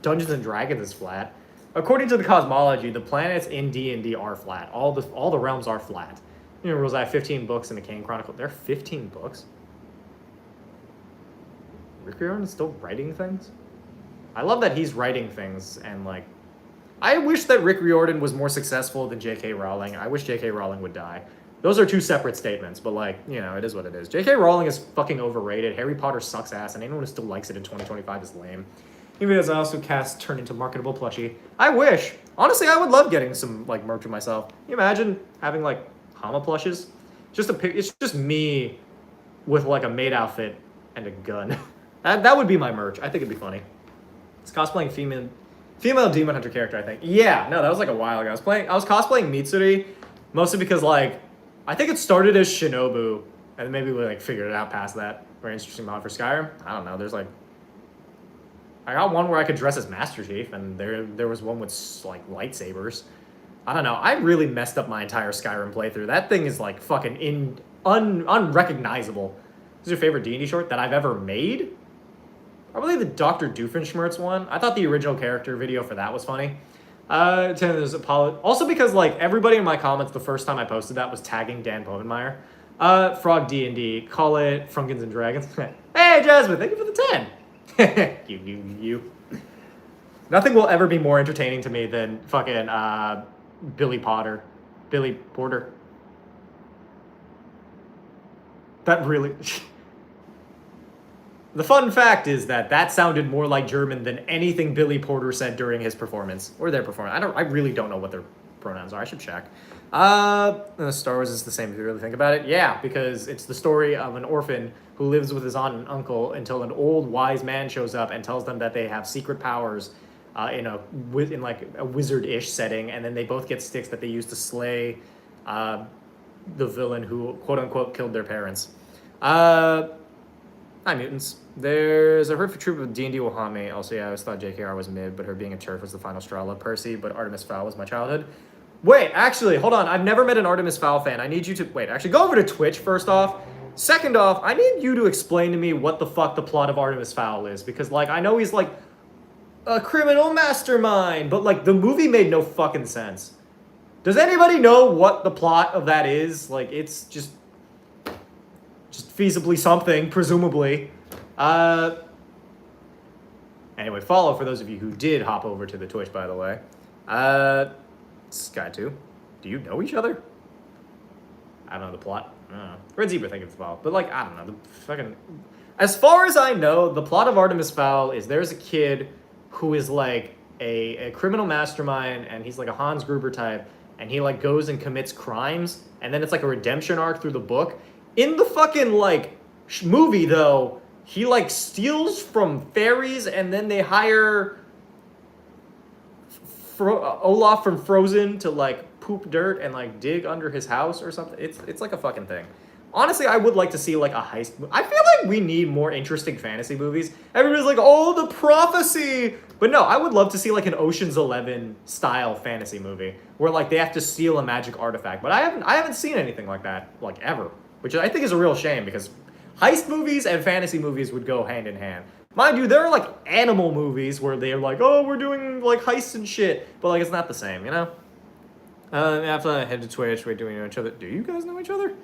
Speaker 1: Dungeons and Dragons is flat. According to the cosmology, the planets in D&D are flat. All the realms are flat. You know, I have 15 books in the Kane Chronicle. There are 15 books? Rick Riordan is still writing things? I love that he's writing things, and like, I wish that Rick Riordan was more successful than J.K. Rowling. I wish J.K. Rowling would die. Those are two separate statements, but like, you know, it is what it is. J.K. Rowling is fucking overrated. Harry Potter sucks ass, and anyone who still likes it in 2025 is lame. Even as I also cast turn into marketable plushie. I wish. Honestly, I would love getting some like merch of myself. Can you imagine having like Hama plushes? It's just me with like a maid outfit and a gun. That would be my merch. I think it'd be funny. It's cosplaying female demon hunter character, I think. Yeah, no, that was like a while ago. I was cosplaying Mitsuri, mostly because like, I think it started as Shinobu, and maybe we like figured it out past that. Very interesting mod for Skyrim. I don't know. There's like, I got one where I could dress as Master Chief, and there was one with like lightsabers. I don't know. I really messed up my entire Skyrim playthrough. That thing is like fucking unrecognizable. This is your favorite D&D short that I've ever made? Probably the Dr. Doofenshmirtz one. I thought the original character video for that was funny. Also because like everybody in my comments the first time I posted that was tagging Dan Bovenmeyer. Frog D&D, call it Frungans and Dragons. Hey Jasmine, thank you for the 10. you. Nothing will ever be more entertaining to me than fucking Billy Porter. That really... The fun fact is that sounded more like German than anything Billy Porter said during his performance or their performance. I really don't know what they're pronouns are. I should check. Star Wars is the same if you really think about it. Yeah, because it's the story of an orphan who lives with his aunt and uncle until an old wise man shows up and tells them that they have secret powers in like a wizard-ish setting, and then they both get sticks that they use to slay the villain who quote-unquote killed their parents. Hi, mutants. There's a Hertford troop of D&D Wahame. Also, yeah, I always thought JKR was mid, but her being a turf was the final straw. Love Percy, but Artemis Fowl was my childhood. Wait, actually, hold on. I've never met an Artemis Fowl fan. I need you to... Wait, actually, go over to Twitch, first off. Second off, I need you to explain to me what the fuck the plot of Artemis Fowl is, because, like, I know he's, like, a criminal mastermind, but, like, the movie made no fucking sense. Does anybody know what the plot of that is? Like, it's just feasibly something, presumably. Anyway, follow for those of you who did hop over to the Twitch, by the way. Sky2, do you know each other? I don't know the plot. I don't know. Red Zebra, think it's the plot. But, like, I don't know. The fucking... As far as I know, the plot of Artemis Fowl is there's a kid who is, like, a criminal mastermind, and he's, like, a Hans Gruber type, and he, like, goes and commits crimes, and then it's, like, a redemption arc through the book. In the fucking, like, movie, though, he, like, steals from fairies, and then they hire Olaf from Frozen to, like, poop dirt and, like, dig under his house or something. It's like a fucking thing. Honestly, I would like to see, like, a heist movie. I feel like we need more interesting fantasy movies. Everybody's like, oh, the prophecy! But no, I would love to see, like, an Ocean's 11 style fantasy movie where, like, they have to steal a magic artifact. But I haven't seen anything like that, like, ever. Which I think is a real shame, because heist movies and fantasy movies would go hand in hand. Mind you, there are, like, animal movies where they're like, oh, we're doing, like, heists and shit. But, like, it's not the same, you know? After I head to Twitch, wait, do we know each other? Do you guys know each other?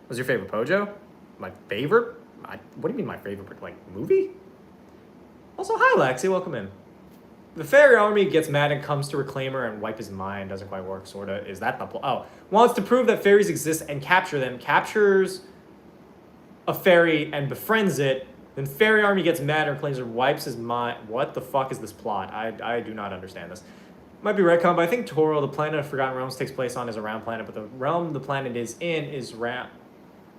Speaker 1: What's your favorite Pojo? My favorite? What do you mean my favorite, like, movie? Also, hi, Lexi, welcome in. The fairy army gets mad and comes to reclaim her and wipe his mind. Doesn't quite work, sorta. Is that the plot? Oh. Wants to prove that fairies exist and capture them. Captures a fairy and befriends it. Then fairy army gets mad and reclaims her, wipes his mind. What the fuck is this plot? I do not understand this. Might be retcon, but I think Toro, the planet of Forgotten Realms, takes place on is a round planet, but the realm the planet is in is round.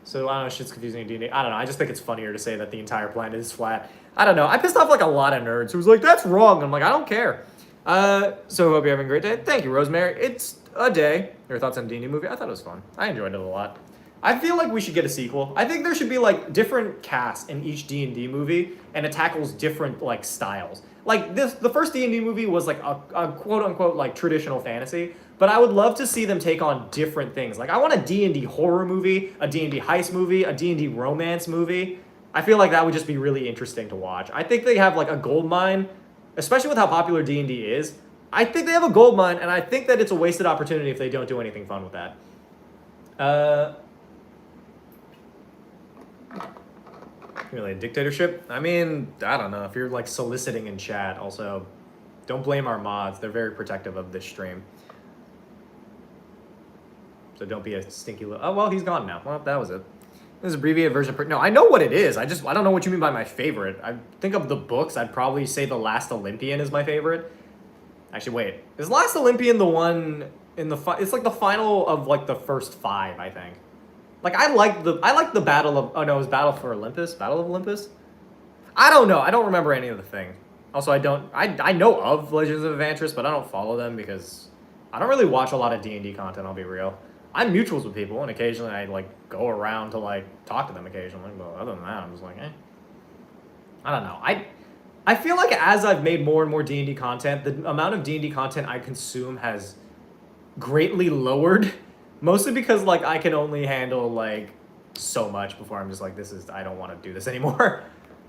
Speaker 1: So, I don't know, shit's confusing in D&D. I don't know, I just think it's funnier to say that the entire planet is flat. I don't know, I pissed off, like, a lot of nerds who was like, that's wrong. I'm like, I don't care. So hope you're having a great day. Thank you, Rosemary. It's a day. Your thoughts on D&D movie? I thought it was fun. I enjoyed it a lot. I feel like we should get a sequel. I think there should be, like, different casts in each D&D movie, and it tackles different, like, styles. Like, the first D&D movie was, like, a quote-unquote, like, traditional fantasy, but I would love to see them take on different things. Like, I want a D&D horror movie, a D&D heist movie, a D&D romance movie. I feel like that would just be really interesting to watch. I think they have, like, a gold mine, especially with how popular D&D is. I think they have a gold mine, and I think that it's a wasted opportunity if they don't do anything fun with that. Really, a dictatorship? I mean, I don't know. If you're, like, soliciting in chat, also, don't blame our mods. They're very protective of this stream. So don't be a stinky little... Oh, well, he's gone now. Well, that was it. This is abbreviated version... No, I know what it is. I don't know what you mean by my favorite. I think of the books, I'd probably say The Last Olympian is my favorite. Actually, wait. Is Last Olympian the one in the... It's, like, the final of, like, the first 5, I think. Like, I like the Battle of... Oh, no, it was Battle for Olympus? Battle of Olympus? I don't know. I don't remember any of the thing. Also, I know of Legends of Adventures, but I don't follow them because I don't really watch a lot of D&D content, I'll be real. I'm mutuals with people, and occasionally I, like, go around to, like, talk to them occasionally. But other than that, I'm just like, eh. I don't know. I feel like as I've made more and more D&D content, the amount of D&D content I consume has greatly lowered. Mostly because, like, I can only handle, like, so much before I'm just like, I don't want to do this anymore.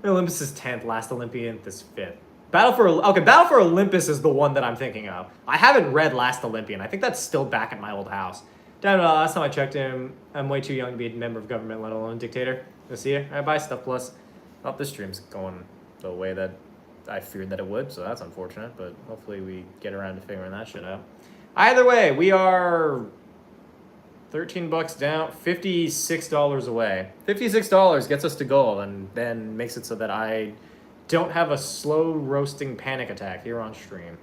Speaker 1: Olympus is 10th, Last Olympian is 5th. Battle for Olympus is the one that I'm thinking of. I haven't read Last Olympian. I think that's still back at my old house. Damn, last time I checked him, I'm way too young to be a member of government, let alone a dictator. Go see you. I buy stuff plus. Oh, this stream's going the way that I feared that it would, so that's unfortunate, but hopefully we get around to figuring that shit out. Either way, we are... $13 down, $56 away. $56 gets us to gold and then makes it so that I don't have a slow roasting panic attack here on stream.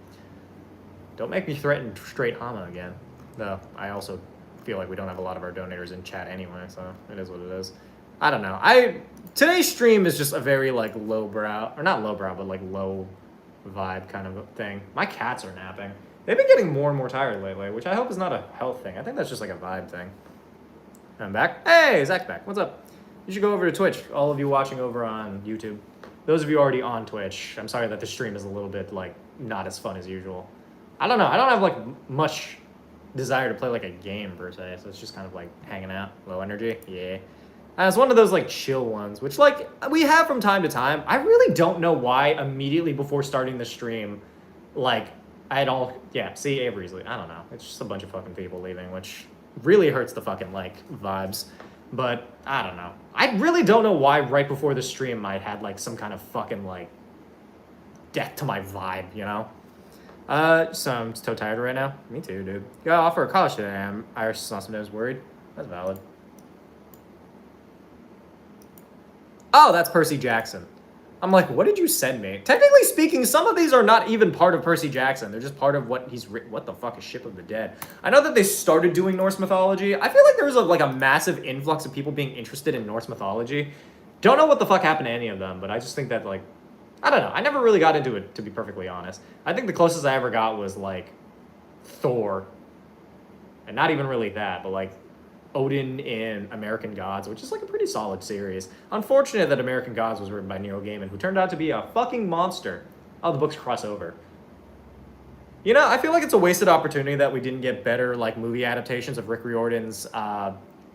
Speaker 1: Don't make me threaten straight Hama again. Though, I also feel like we don't have a lot of our donators in chat anyway, so it is what it is. I don't know. Today's stream is just a very, like, lowbrow, or not lowbrow, but, like, low vibe kind of a thing. My cats are napping. They've been getting more and more tired lately, which I hope is not a health thing. I think that's just, like, a vibe thing. I'm back. Hey, Zach's back. What's up? You should go over to Twitch, all of you watching over on YouTube. Those of you already on Twitch, I'm sorry that the stream is a little bit, like, not as fun as usual. I don't know. I don't have, like, much desire to play, like, a game, per se, so it's just kind of, like, hanging out. Low energy? Yeah. And it's one of those, like, chill ones, which, like, we have from time to time. I really don't know why immediately before starting the stream, like, I had all... Yeah, see, Avery's leaving. I don't know. It's just a bunch of fucking people leaving, which really hurts the fucking, like, vibes. But, I don't know. I really don't know why right before the stream I had, like, some kind of fucking, like, death to my vibe, you know? So I'm so tired right now. Me too, dude. Gotta offer a college today. I'm Irish saw sometimes worried. That's valid. Oh, that's Percy Jackson. I'm like, what did you send me? Technically speaking, some of these are not even part of Percy Jackson. They're just part of what he's written. What the fuck is Ship of the Dead? I know that they started doing Norse mythology. I feel like there was a massive influx of people being interested in Norse mythology. Don't know what the fuck happened to any of them, but I just think that, like, I don't know. I never really got into it, to be perfectly honest. I think the closest I ever got was, like, Thor. And not even really that, but, like, Odin in American Gods, which is, like, a pretty solid series. Unfortunate that American Gods was written by Neil Gaiman, who turned out to be a fucking monster. Oh, the books cross over. You know, I feel like it's a wasted opportunity that we didn't get better, like, movie adaptations of Rick Riordan's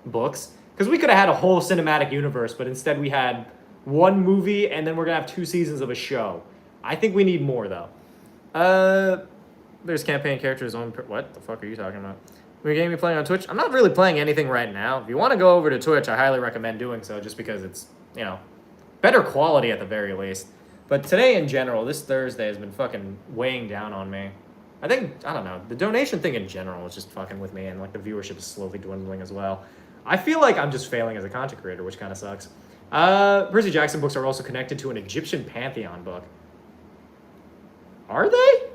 Speaker 1: books. Because we could have had a whole cinematic universe, but instead we had one movie, and then we're going to have 2 seasons of a show. I think we need more, though. There's campaign characters on... What the fuck are you talking about? We're going to be playing on Twitch? I'm not really playing anything right now. If you want to go over to Twitch, I highly recommend doing so, just because it's, you know, better quality at the very least. But today in general, this Thursday has been fucking weighing down on me. I think, I don't know, the donation thing in general is just fucking with me, and, like, the viewership is slowly dwindling as well. I feel like I'm just failing as a content creator, which kind of sucks. Percy Jackson books are also connected to an Egyptian pantheon book. Are they?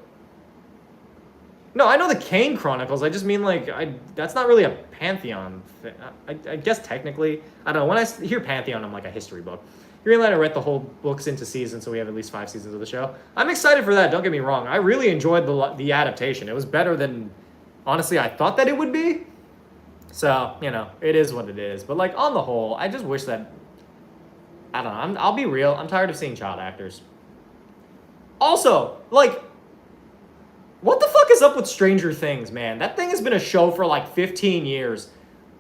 Speaker 1: No, I know the Kane Chronicles. I just mean, like, that's not really a pantheon thing. I guess technically. I don't know. When I hear pantheon, I'm like a history book. Greenlight, I read the whole books into seasons, so we have at least 5 seasons of the show. I'm excited for that. Don't get me wrong. I really enjoyed the adaptation. It was better than, honestly, I thought that it would be. So, you know, it is what it is. But, like, on the whole, I just wish that... I don't know. I'll be real. I'm tired of seeing child actors. Also, like... What the fuck is up with Stranger Things, man? That thing has been a show for, like, 15 years.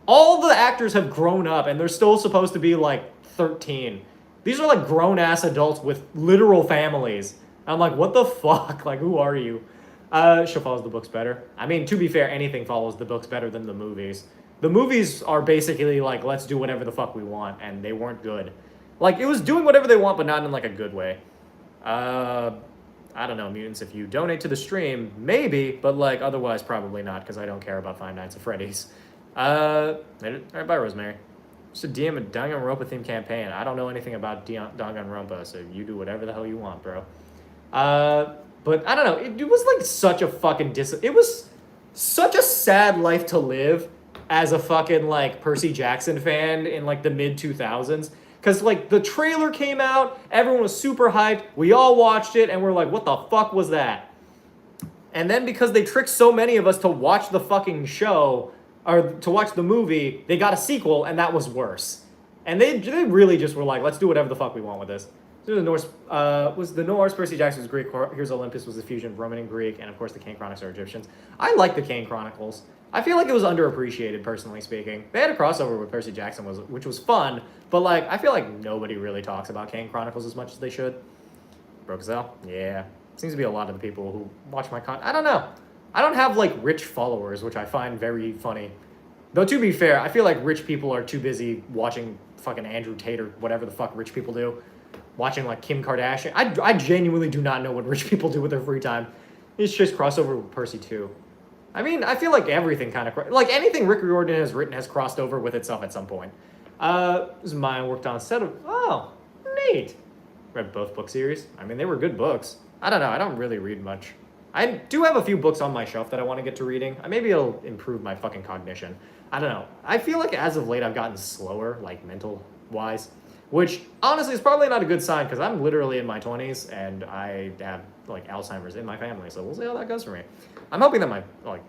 Speaker 1: All the actors have grown up, and they're still supposed to be, like, 13. These are, like, grown-ass adults with literal families. I'm like, what the fuck? Like, who are you? She follows the books better. I mean, to be fair, anything follows the books better than the movies. The movies are basically, like, let's do whatever the fuck we want, and they weren't good. Like, it was doing whatever they want, but not in, like, a good way. I don't know, mutants, if you donate to the stream, maybe, but, like, otherwise probably not, because I don't care about Five Nights at Freddy's. Alright, bye, Rosemary. Just a DM a Danganronpa themed campaign. I don't know anything about Danganronpa, so you do whatever the hell you want, bro. But, I don't know, it was, like, such a fucking it was such a sad life to live as a fucking, like, Percy Jackson fan in, like, the mid-2000s. Because, like, the trailer came out, everyone was super hyped, we all watched it, and we're like, what the fuck was that? And then because they tricked so many of us to watch the fucking show, or to watch the movie, they got a sequel, and that was worse. And they really just were like, let's do whatever the fuck we want with this. So the Norse, was the Norse, Percy Jackson was Greek, Here's Olympus was the fusion of Roman and Greek, and of course the Kane Chronicles are Egyptians. I like the Kane Chronicles. I feel like it was underappreciated, personally speaking. They had a crossover with Percy Jackson, which was fun, but, like, I feel like nobody really talks about Kane Chronicles as much as they should. Brokezell? Yeah. Seems to be a lot of the people who watch my content. I don't know. I don't have, like, rich followers, which I find very funny. Though, to be fair, I feel like rich people are too busy watching fucking Andrew Tate or whatever the fuck rich people do. Watching, like, Kim Kardashian. I genuinely do not know what rich people do with their free time. It's just crossover with Percy, too. I mean, I feel like everything kind of... Like, anything Rick Riordan has written has crossed over with itself at some point. This is mine, worked on a set of... Oh, neat. Read both book series. I mean, they were good books. I don't know. I don't really read much. I do have a few books on my shelf that I want to get to reading. Maybe it'll improve my fucking cognition. I don't know. I feel like as of late I've gotten slower, like mental-wise, which honestly is probably not a good sign because I'm literally in my 20s and I have like Alzheimer's in my family, so we'll see how that goes for me. I'm hoping that my like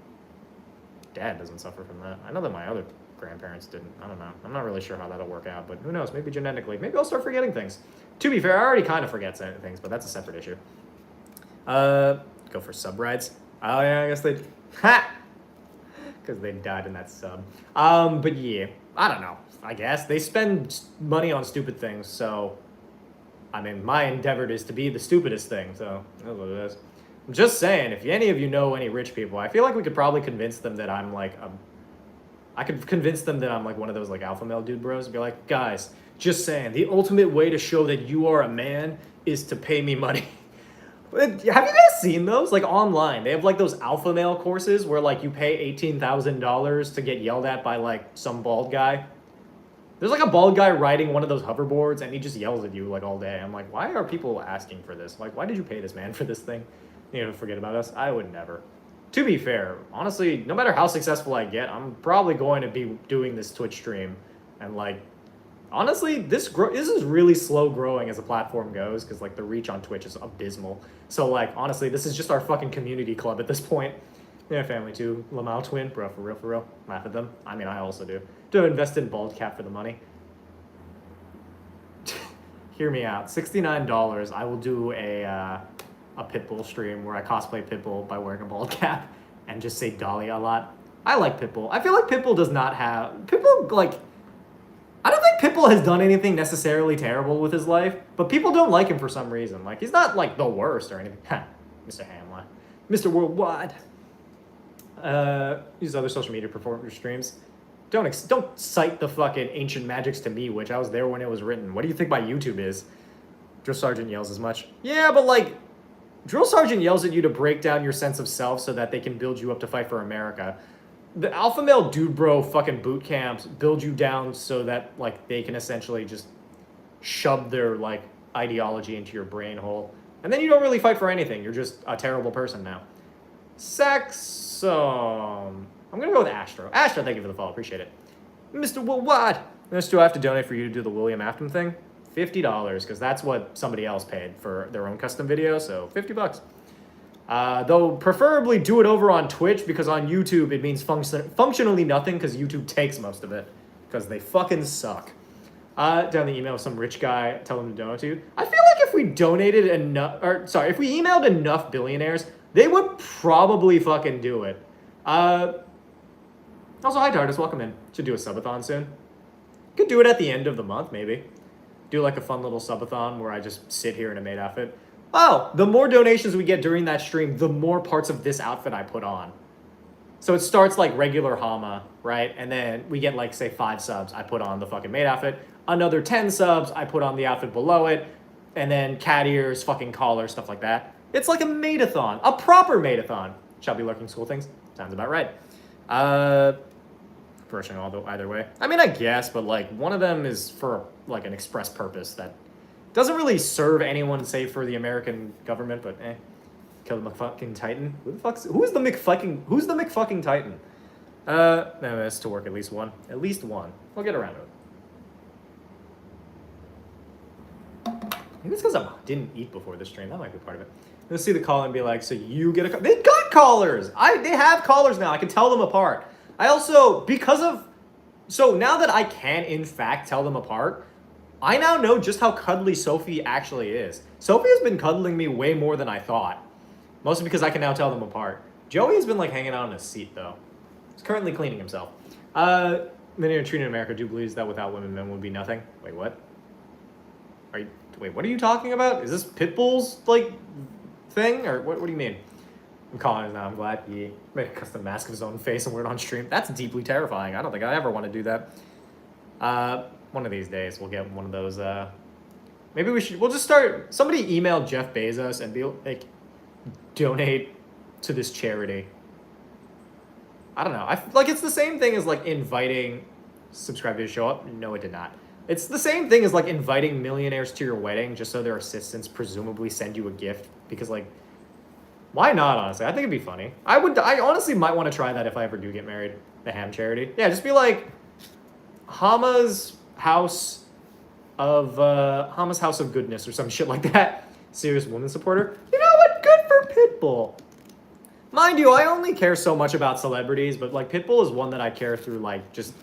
Speaker 1: dad doesn't suffer from that. I know that my other grandparents didn't. I don't know. I'm not really sure how that'll work out, but who knows? Maybe genetically. Maybe I'll start forgetting things. To be fair, I already kind of forget things, but that's a separate issue. Go for sub rides. Oh yeah, I guess they ha, because they died in that sub. But yeah, I don't know. I guess they spend money on stupid things, so I mean, my endeavor is to be the stupidest thing. So that's what it is. I'm just saying, if any of you know any rich people, I feel like we could probably convince them that I'm like I could convince them that I'm like one of those like alpha male dude bros and be like, guys, just saying, the ultimate way to show that you are a man is to pay me money. Have you guys seen those? Like online, they have like those alpha male courses where like you pay $18,000 to get yelled at by like some bald guy. There's like a bald guy riding one of those hoverboards and he just yells at you like all day. I'm like, why are people asking for this? Like, why did you pay this man for this thing? You know, forget about us. I would never. To be fair, honestly, no matter how successful I get, I'm probably going to be doing this Twitch stream. And like, honestly, this is really slow growing as a platform goes because like the reach on Twitch is abysmal. So like, honestly, this is just our fucking community club at this point. Yeah, family too. Lamau twin, bro, for real. Laugh at them. I mean, I also do. To invest in bald cap for the money. Hear me out. $69. I will do a Pitbull stream where I cosplay Pitbull by wearing a bald cap and just say Dolly a lot. I like Pitbull. I feel like Pitbull does not have Pitbull like. I don't think Pitbull has done anything necessarily terrible with his life, but people don't like him for some reason. Like he's not like the worst or anything. Mr. Hamline, Mr. Worldwide. Use other social media performer streams. Don't cite the fucking ancient magics to me, which I was there when it was written. What do you think my YouTube is? Drill Sergeant yells as much. Yeah, but like, Drill Sergeant yells at you to break down your sense of self so that they can build you up to fight for America. The alpha male dude bro fucking boot camps build you down so that like they can essentially just shove their like ideology into your brain hole. And then you don't really fight for anything. You're just a terrible person now. I'm gonna go with Astro. Astro, thank you for the follow. Appreciate it. Mr. Worldwide. Do I have to donate for you to do the William Afton thing? $50, because that's what somebody else paid for their own custom video, so $50. Though preferably do it over on Twitch, because on YouTube it means functionally nothing, because YouTube takes most of it, because they fucking suck. Down the email of some rich guy, tell him to donate to. I feel like if we donated enough, if we emailed enough billionaires, they would probably fucking do it. Also, hi TARDIS, welcome in. Should do a subathon soon. Could do it at the end of the month, maybe. Do like a fun little subathon where I just sit here in a maid outfit. Oh, the more donations we get during that stream, the more parts of this outfit I put on. So it starts like regular Hama, right? And then we get like, say, 5 subs. I put on the fucking maid outfit. Another 10 subs, I put on the outfit below it. And then cat ears, fucking collar, stuff like that. It's like a maidathon, a proper maidathon. Shall be lurking school things. Sounds about right. Pushing either way. I mean, I guess, but like one of them is for like an express purpose that doesn't really serve anyone save for the American government, but kill the McFucking Titan. Who's the McFucking Titan? No, that's to work at least one. At least one. We'll get around to it. Maybe it's because I didn't eat before the stream. That might be part of it. Let's see the call and be like, so you get a... They got collars! They have collars now. I can tell them apart. I also, so now that I can, in fact, tell them apart, I now know just how cuddly Sophie actually is. Sophie has been cuddling me way more than I thought. Mostly because I can now tell them apart. Joey has been, like, hanging out in his seat, though. He's currently cleaning himself. Many are treated in America do believe that without women, men would be nothing. Wait, what? Wait, what are you talking about? Is this Pitbull's, like, thing? Or what do you mean? I'm calling it now. I'm glad he made a custom mask of his own face and wear it on stream. That's deeply terrifying. I don't think I ever want to do that. One of these days we'll get one of those. Maybe we'll just start. Somebody email Jeff Bezos and be like, donate to this charity. I don't know. Like it's the same thing as like inviting subscribers to show up. No, it did not. It's the same thing as like inviting millionaires to your wedding just so their assistants presumably send you a gift because like. Why not, honestly? I think it'd be funny. I honestly might want to try that if I ever do get married. The ham charity. Yeah, just be like, Hama's House Hama's House of Goodness or some shit like that. Serious woman supporter. You know what? Good for Pitbull. Mind you, I only care so much about celebrities, but like Pitbull is one that I care through like just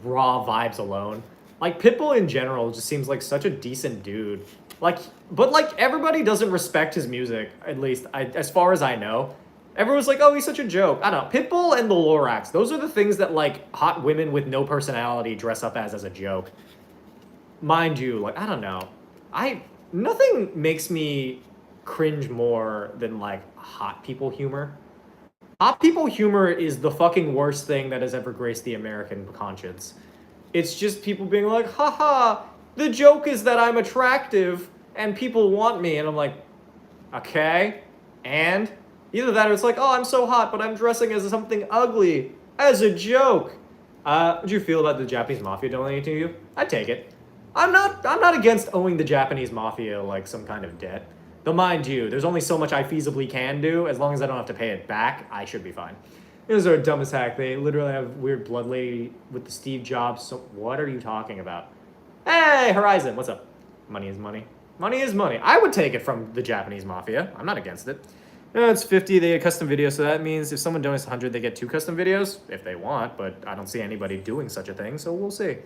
Speaker 1: raw vibes alone. Like Pitbull in general just seems like such a decent dude. Like, but like everybody doesn't respect his music. At least, as far as I know, everyone's like, "Oh, he's such a joke." I don't know. Pitbull and the Lorax. Those are the things that like hot women with no personality dress up as a joke. Mind you, like I don't know. Nothing makes me cringe more than like hot people humor. Hot people humor is the fucking worst thing that has ever graced the American conscience. It's just people being like, haha, the joke is that I'm attractive and people want me. And I'm like, okay. And either that or it's like, oh, I'm so hot, but I'm dressing as something ugly as a joke. What do you feel about the Japanese mafia donating to you? I'd take it. I'm not against owing the Japanese mafia like some kind of debt. Though mind you, there's only so much I feasibly can do. As long as I don't have to pay it back, I should be fine. This is our dumbest hack. They literally have weird blood lady with the Steve Jobs. So what are you talking about? Hey, Horizon, what's up? Money is money. Money is money. I would take it from the Japanese mafia. I'm not against it. It's 50. They get custom videos, so that means if someone donates 100, they get 2 custom videos if they want. But I don't see anybody doing such a thing, so we'll see.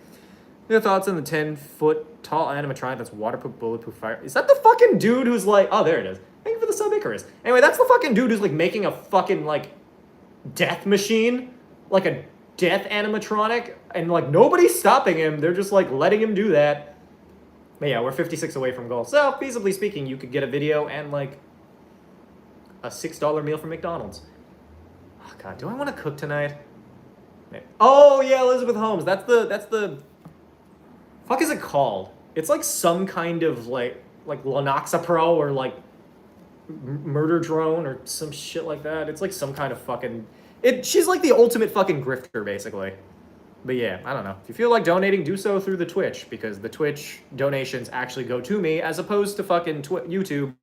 Speaker 1: Your thoughts on the 10-foot tall animatronic that's waterproof, bulletproof, fire? Is that the fucking dude who's like, oh, there it is. Thank you for the sub, Icarus. Anyway, that's the fucking dude who's like making a fucking like death machine, like a death animatronic, and like nobody's stopping him. They're just like letting him do that. But yeah, we're 56 away from goal. So, feasibly speaking, you could get a video and like a $6 meal from McDonald's. Oh god, do I want to cook tonight? Oh yeah, Elizabeth Holmes. That's the fuck is it called? It's like some kind of like Lanoxapro or like murder drone or some shit like that. It's like some kind of fucking she's like the ultimate fucking grifter basically. But yeah, I don't know. If you feel like donating, do so through the Twitch because the Twitch donations actually go to me as opposed to fucking YouTube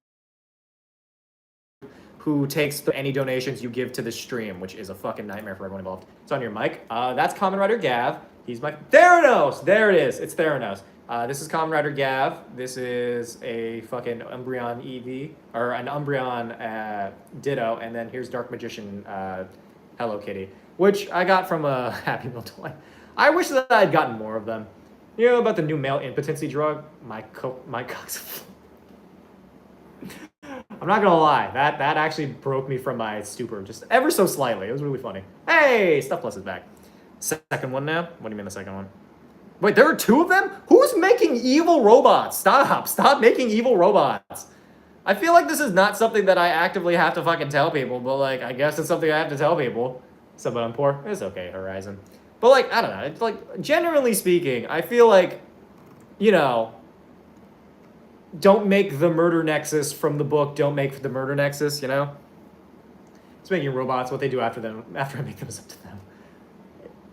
Speaker 1: who takes any donations you give to the stream, which is a fucking nightmare for everyone involved. It's on your mic. That's Kamen Rider Gav. He's my Theranos. There it is. It's Theranos. This is Kamen Rider Gav. This is a fucking Umbreon EV or an Umbreon Ditto, and then here's Dark Magician Hello Kitty, which I got from a Happy Meal toy. I wish that I had gotten more of them. You know about the new male impotency drug? My cock's. I'm not gonna lie, that actually broke me from my stupor just ever so slightly. It was really funny. Hey, Stuff Plus is back. Second one now? What do you mean the second one? Wait, there are 2 of them? Who's making evil robots? Stop making evil robots. I feel like this is not something that I actively have to fucking tell people, but like, I guess it's something I have to tell people. So, but I'm poor. It's okay, Horizon. But like, I don't know. It's like, generally speaking, I feel like, you know, don't make the murder nexus from the book. Don't make the murder nexus, you know? It's making robots. What they do after I make them is up to them.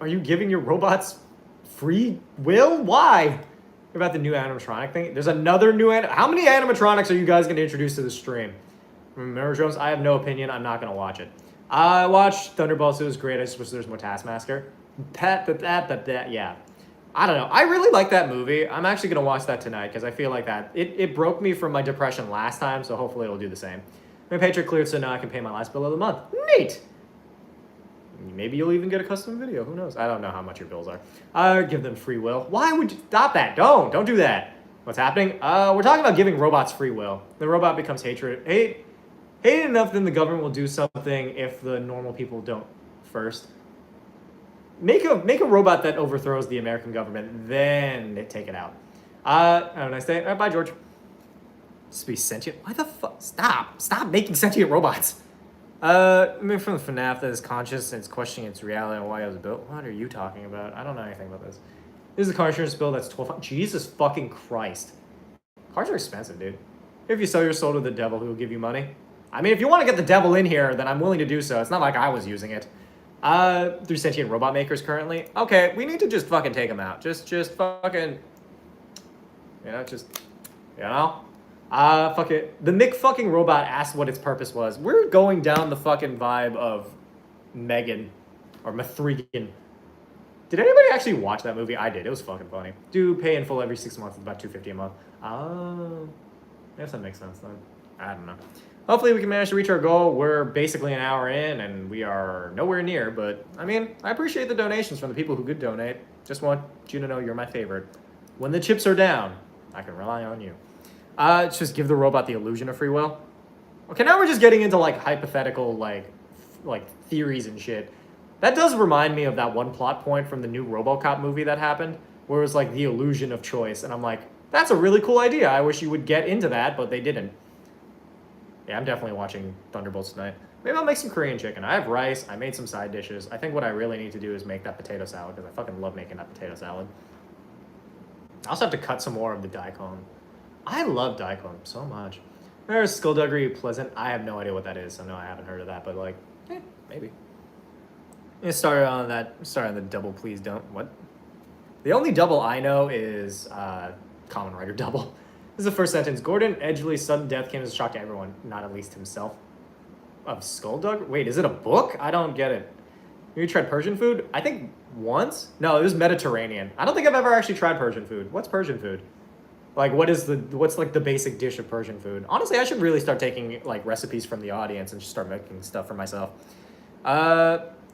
Speaker 1: Are you giving your robots free will? Why? About the new animatronic thing? There's another new how many animatronics are you guys going to introduce to the stream? Remember, Jones? I have no opinion. I'm not going to watch it. I watched Thunderbolts. It was great. I just wish there's more Taskmaster. Yeah. I don't know. I really like that movie. I'm actually going to watch that tonight because I feel like that. It broke me from my depression last time, so hopefully it'll do the same. My Patreon cleared, so now I can pay my last bill of the month. Neat! Maybe you'll even get a custom video. Who knows? I don't know how much your bills are. Give them free will. Why would you stop that? Don't do that. What's happening? We're talking about giving robots free will. The robot becomes hated enough, then the government will do something if the normal people don't first. Make a robot that overthrows the American government, then take it out. Have a nice day. All right, bye, George. Just be sentient. Why the fuck? Stop making sentient robots. Maybe from the FNAF that is conscious and it's questioning its reality and why it was built. What are you talking about? I don't know anything about this. This is a car insurance bill that's $12. Jesus fucking Christ. Cars are expensive, dude. If you sell your soul to the devil, who will give you money? I mean, if you want to get the devil in here, then I'm willing to do so. It's not like I was using it. 3 sentient robot makers currently. Okay, we need to just fucking take them out. Just fucking, you know, Fuck it. The Mick fucking robot asked what its purpose was. We're going down the fucking vibe of Megan or Mithrigan. Did anybody actually watch that movie? I did. It was fucking funny. Do pay in full every 6 months. It's about $250 a month. Oh, I guess that makes sense then. I don't know. Hopefully we can manage to reach our goal. We're basically an hour in and we are nowhere near, but I mean, I appreciate the donations from the people who could donate. Just want you to know you're my favorite. When the chips are down, I can rely on you. Just give the robot the illusion of free will. Okay, now we're just getting into like hypothetical like theories and shit. That does remind me of that one plot point from the new RoboCop movie that happened, where it was like the illusion of choice, and I'm like, that's a really cool idea. I wish you would get into that, but they didn't. Yeah, I'm definitely watching Thunderbolts tonight. Maybe I'll make some Korean chicken. I have rice. I made some side dishes. I think what I really need to do is make that potato salad, because I fucking love making that potato salad. I also have to cut some more of the daikon. I love daikon so much. There's skullduggery pleasant. I have no idea what that is, so no, I haven't heard of that, but like, maybe. Start on the double, please don't. What? The only double I know is Common Writer double. This is the first sentence. Gordon Edgley's sudden death came as a shock to everyone, not at least himself. Of Skullduggery? Wait, is it a book? I don't get it. You tried Persian food? I think once? No, it was Mediterranean. I don't think I've ever actually tried Persian food. What's Persian food? Like, what's like the basic dish of Persian food? Honestly, I should really start taking like recipes from the audience and just start making stuff for myself.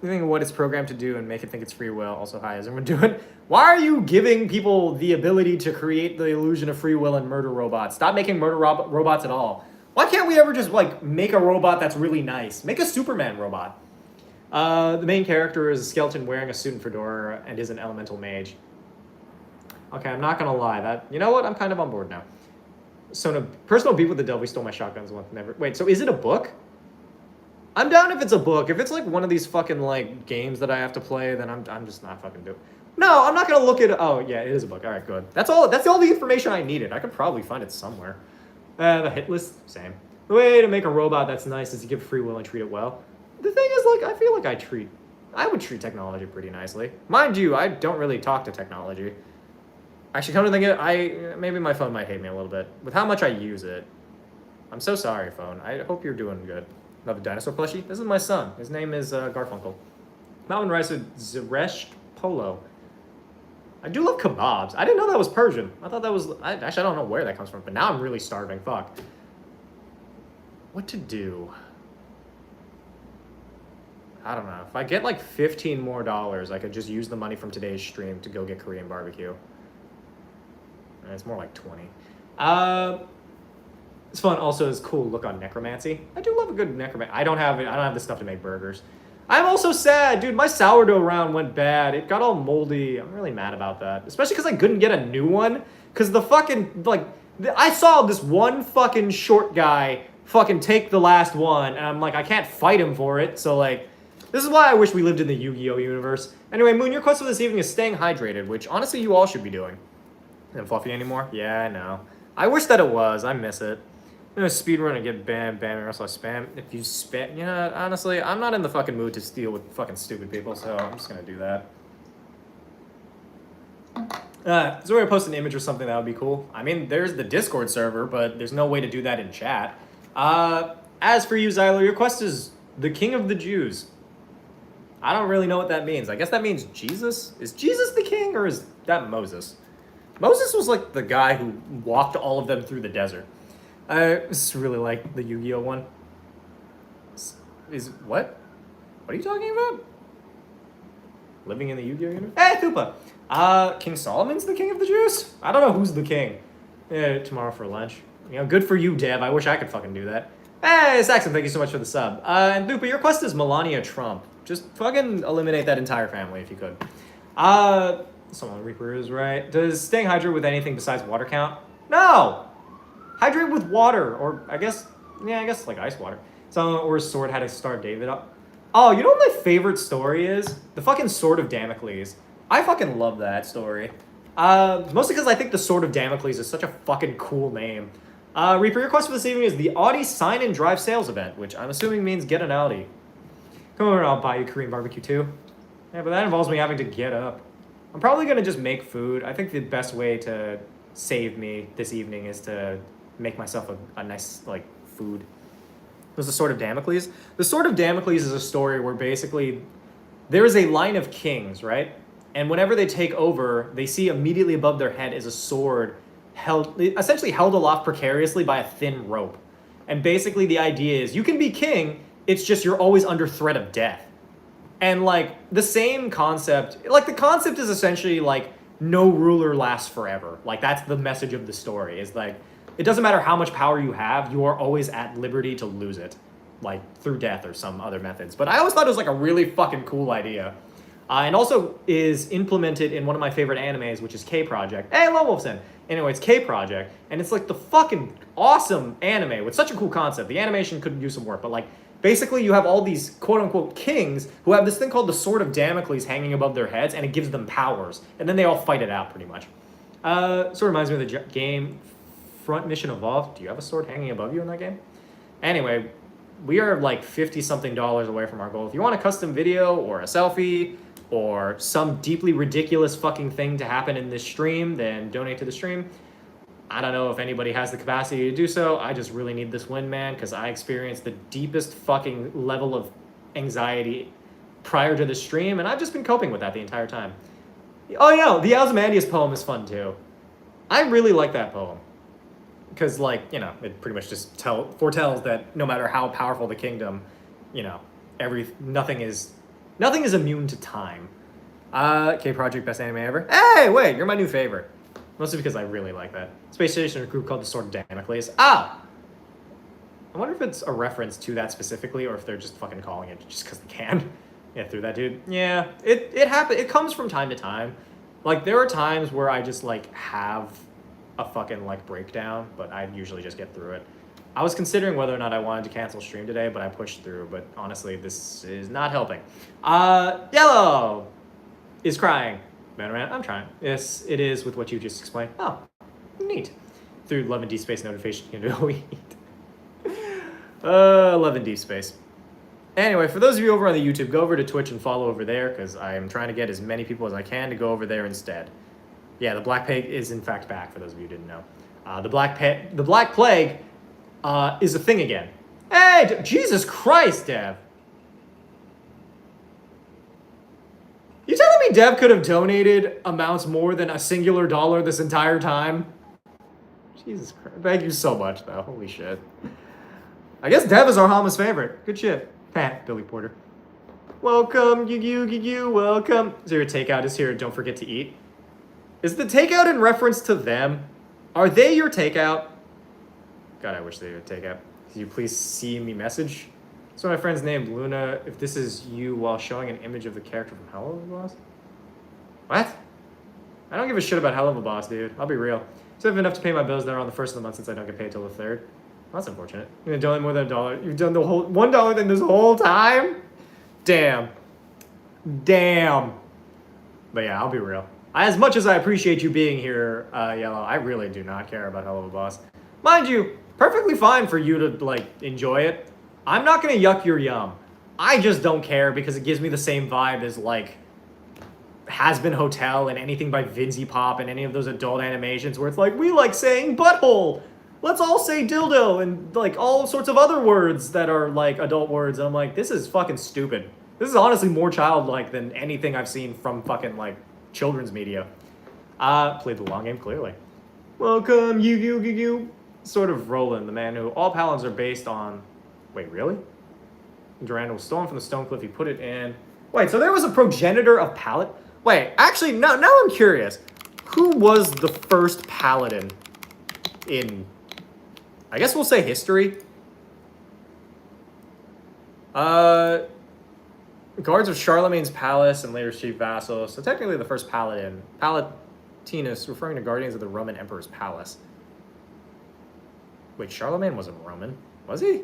Speaker 1: Think of what it's programmed to do and make it think it's free will. Also, hi, is everyone doing? Why are you giving people the ability to create the illusion of free will and murder robots? Stop making murder robots at all. Why can't we ever just like make a robot that's really nice? Make a Superman robot. The main character is a skeleton wearing a suit and fedora and is an elemental mage. Okay, I'm not gonna lie. You know what? I'm kind of on board now. So, no personal beef with the devil. We stole my shotguns once. Never. Wait. So, is it a book? I'm down if it's a book. If it's like one of these fucking like games that I have to play, then I'm just not fucking doing. No, I'm not gonna look at. Oh yeah, it is a book. All right, good. That's all the information I needed. I could probably find it somewhere. The hit list, same. The way to make a robot that's nice is to give free will and treat it well. The thing is, like, I feel like I would treat technology pretty nicely. Mind you, I don't really talk to technology. Actually, come to think of it, maybe my phone might hate me a little bit with how much I use it. I'm so sorry, phone. I hope you're doing good. Love a dinosaur plushie? This is my son. His name is Garfunkel. Mountain rice with Zeresh Polo. I do love kebabs. I didn't know that was Persian. I thought that was... Actually, I don't know where that comes from, but now I'm really starving. Fuck. What to do? I don't know. If I get like $15 more, I could just use the money from today's stream to go get Korean barbecue. It's more like 20. It's fun. Also, it's cool look on necromancy. I do love a good necromancy. I don't have the stuff to make burgers. I'm also sad, dude. My sourdough round went bad. It got all moldy. I'm really mad about that, especially because I couldn't get a new one. Because the fucking I saw this one fucking short guy fucking take the last one, and I'm like, I can't fight him for it. So like, this is why I wish we lived in the Yu-Gi-Oh universe. Anyway, Moon, your quest for this evening is staying hydrated, which honestly you all should be doing. Isn't fluffy anymore? Yeah, I know. I wish that it was. I miss it. I'm gonna speedrun and get bam, bam, and also spam. If you spam, you know, honestly, I'm not in the fucking mood to deal with fucking stupid people, so I'm just gonna do that. Is there a way to post an image or something that would be cool? I mean, there's the Discord server, but there's no way to do that in chat. As for you, Xylo, your quest is the King of the Jews. I don't really know what that means. I guess that means Jesus? Is Jesus the king, or is that Moses? Moses was like the guy who walked all of them through the desert. I just really like the Yu-Gi-Oh one. Is what? What are you talking about? Living in the Yu-Gi-Oh universe? Hey, Thupa! King Solomon's the king of the Jews? I don't know who's the king. Yeah, tomorrow for lunch. You know, good for you, Dev. I wish I could fucking do that. Hey, Saxon, thank you so much for the sub. And Thupa, your quest is Melania Trump. Just fucking eliminate that entire family if you could. Someone Reaper is right. Does staying hydrated with anything besides water count? No! Hydrate with water, or I guess like ice water. So, or his sword had to start David up. Oh, you know what my favorite story is? The fucking Sword of Damocles. I fucking love that story. Mostly because I think the Sword of Damocles is such a fucking cool name. Reaper, your quest for this evening is the Audi Sign and Drive Sales event, which I'm assuming means get an Audi. Come over and I'll buy you Korean barbecue too. Yeah, but that involves me having to get up. I'm probably gonna just make food. I think the best way to save me this evening is to make myself a nice, like, food. It was the Sword of Damocles. The Sword of Damocles is a story where basically there is a line of kings, right? And whenever they take over, they see immediately above their head is a sword essentially held aloft precariously by a thin rope. And basically the idea is you can be king, it's just you're always under threat of death. And like the same concept, like the concept is essentially like no ruler lasts forever. Like that's the message of the story is like, it doesn't matter how much power you have, you are always at liberty to lose it. Like through death or some other methods. But I always thought it was like a really fucking cool idea. And also is implemented in one of my favorite animes, which is K-Project. Hey, hello, Wolfson. Anyway, it's K-Project, and it's like the fucking awesome anime with such a cool concept. The animation could use some work, but like, basically you have all these quote-unquote kings who have this thing called the Sword of Damocles hanging above their heads, and it gives them powers. And then they all fight it out, pretty much. Sort of reminds me of the game Front Mission Evolved. Do you have a sword hanging above you in that game? Anyway, we are like $50-something away from our goal. If you want a custom video or a selfie or some deeply ridiculous fucking thing to happen in this stream, then donate to the stream. I don't know if anybody has the capacity to do so. I just really need this win, man, because I experienced the deepest fucking level of anxiety prior to the stream, and I've just been coping with that the entire time. Oh, yeah, the Ozymandias poem is fun, too. I really like that poem. Because, like, you know, it pretty much just foretells that no matter how powerful the kingdom, you know, nothing is immune to time. K-Project, best anime ever. Hey, wait, you're my new favorite. Mostly because I really like that. Space Station, a group called the Sword of Damocles. Ah! I wonder if it's a reference to that specifically, or if they're just fucking calling it just because they can. Yeah, through that dude. Yeah, it happens. It comes from time to time. Like, there are times where I just, like, have a fucking, like, breakdown, but I usually just get through it. I was considering whether or not I wanted to cancel stream today, but I pushed through. But honestly, this is not helping. Yellow is crying. Man, I'm trying. Yes, it is with what you just explained. Oh, neat. Through Love and Deep Space notification, you know, Love and Deep Space. Anyway, for those of you over on the YouTube, go over to Twitch and follow over there, because I am trying to get as many people as I can to go over there instead. Yeah, the Black Plague is in fact back, for those of you who didn't know. The Black Plague is a thing again. Hey, Jesus Christ, Dev. You telling me Dev could have donated amounts more than a singular dollar this entire time? Jesus Christ. Thank you so much, though. Holy shit. I guess Dev is our Hama's favorite. Good shit. Billy Porter. Welcome, you, welcome. Zero Takeout is here. Don't forget to eat. Is the takeout in reference to them? Are they your takeout? God, I wish they would take out. Can you please see me message? So my friend's named Luna. If this is you while showing an image of the character from Hell of a Boss? What? I don't give a shit about Hell of a Boss, dude. I'll be real. So I have enough to pay my bills there on the 1st of the month since I don't get paid till the 3rd. Well, that's unfortunate. You're gonna donate more than $1. You've done the whole $1 thing this whole time? Damn. But yeah, I'll be real. As much as I appreciate you being here, Yellow, I really do not care about Hell of a Boss. Mind you, perfectly fine for you to, like, enjoy it. I'm not gonna yuck your yum. I just don't care because it gives me the same vibe as, like, Has Been Hotel and anything by Vinzy Pop and any of those adult animations where it's like, we like saying butthole. Let's all say dildo and, like, all sorts of other words that are, like, adult words. And I'm like, this is fucking stupid. This is honestly more childlike than anything I've seen from fucking, like, children's media. Played the long game, clearly. Welcome, you. Sort of Roland, the man who all paladins are based on... Wait, really? Durand was stolen from the Stone Cliff. He put it in... Wait, so there was a progenitor of Paladin? Wait, actually, now I'm curious. Who was the first Paladin in... I guess we'll say history? Guards of Charlemagne's palace and later chief vassal. So technically the first Paladin. Palatinus, referring to guardians of the Roman Emperor's palace. Wait, Charlemagne wasn't Roman, was he?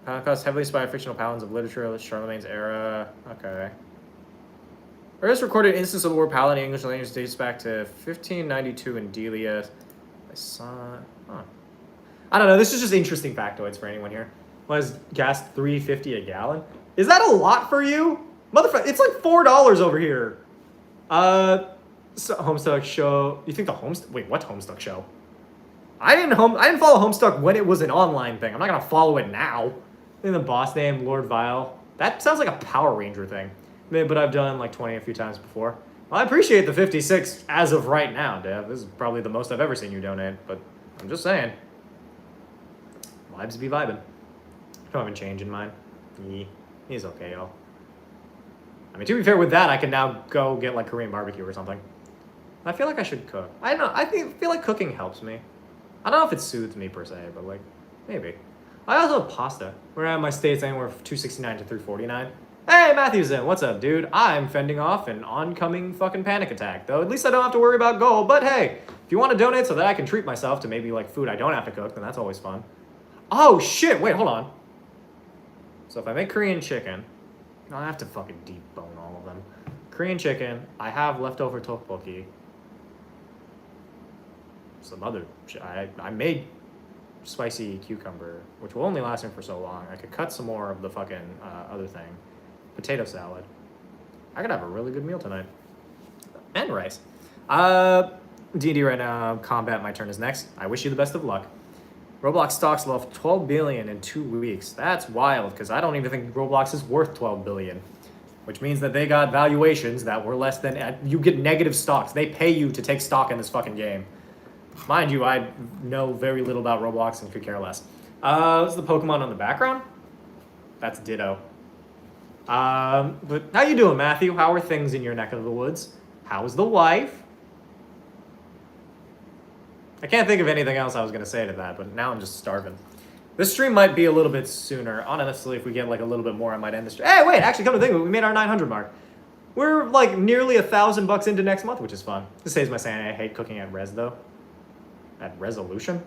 Speaker 1: Cost heavily inspired fictional paladins of literature, Charlemagne's era. Okay. Earliest recorded instance of the word paladin in English language dates back to 1592 in Delia. I saw... Huh. I don't know, this is just interesting factoids for anyone here. What is gas $3.50 a gallon? Is that a lot for you? Motherfucker, it's like $4 over here. So Homestuck show. You think the Homestuck... Wait, what Homestuck show? I didn't follow Homestuck when it was an online thing. I'm not gonna follow it now. In the boss name, Lord Vile. That sounds like a Power Ranger thing. But I've done like 20 a few times before. Well, I appreciate the 56 as of right now, Dev. This is probably the most I've ever seen you donate, but I'm just saying. Vibes be vibing. Don't have a change in mine. He's okay, y'all. I mean, to be fair with that, I can now go get like Korean barbecue or something. I feel like I should cook. I don't know. I feel like cooking helps me. I don't know if it soothes me per se, but like, maybe. I also have pasta. We're at my states anywhere from 269 to 349. Hey, Matthew's in. What's up, dude? I'm fending off an oncoming fucking panic attack. Though at least I don't have to worry about gold. But hey, if you want to donate so that I can treat myself to maybe like food I don't have to cook, then that's always fun. Oh shit, wait, hold on. So if I make Korean chicken, I have to fucking debone all of them. Korean chicken, I have leftover tteokbokki. Some other shit. I made spicy cucumber, which will only last me for so long. I could cut some more of the fucking other thing. Potato salad. I could have a really good meal tonight. And rice. D&D right now, combat, my turn is next. I wish you the best of luck. Roblox stocks lost 12 billion in 2 weeks. That's wild, because I don't even think Roblox is worth 12 billion. Which means that they got valuations that were less than... You get negative stocks. They pay you to take stock in this fucking game. Mind you, I know very little about Roblox and could care less. This is the Pokemon on the background. That's Ditto. But how you doing, Matthew? How are things in your neck of the woods? How's the wife? I can't think of anything else I was going to say to that, but now I'm just starving. This stream might be a little bit sooner. Honestly, if we get like a little bit more, I might end the stream. Hey, wait, actually, come to think of it, we made our 900 mark. We're like nearly $1,000 into next month, which is fun. This saves my sanity. I hate cooking at res, though. At resolution?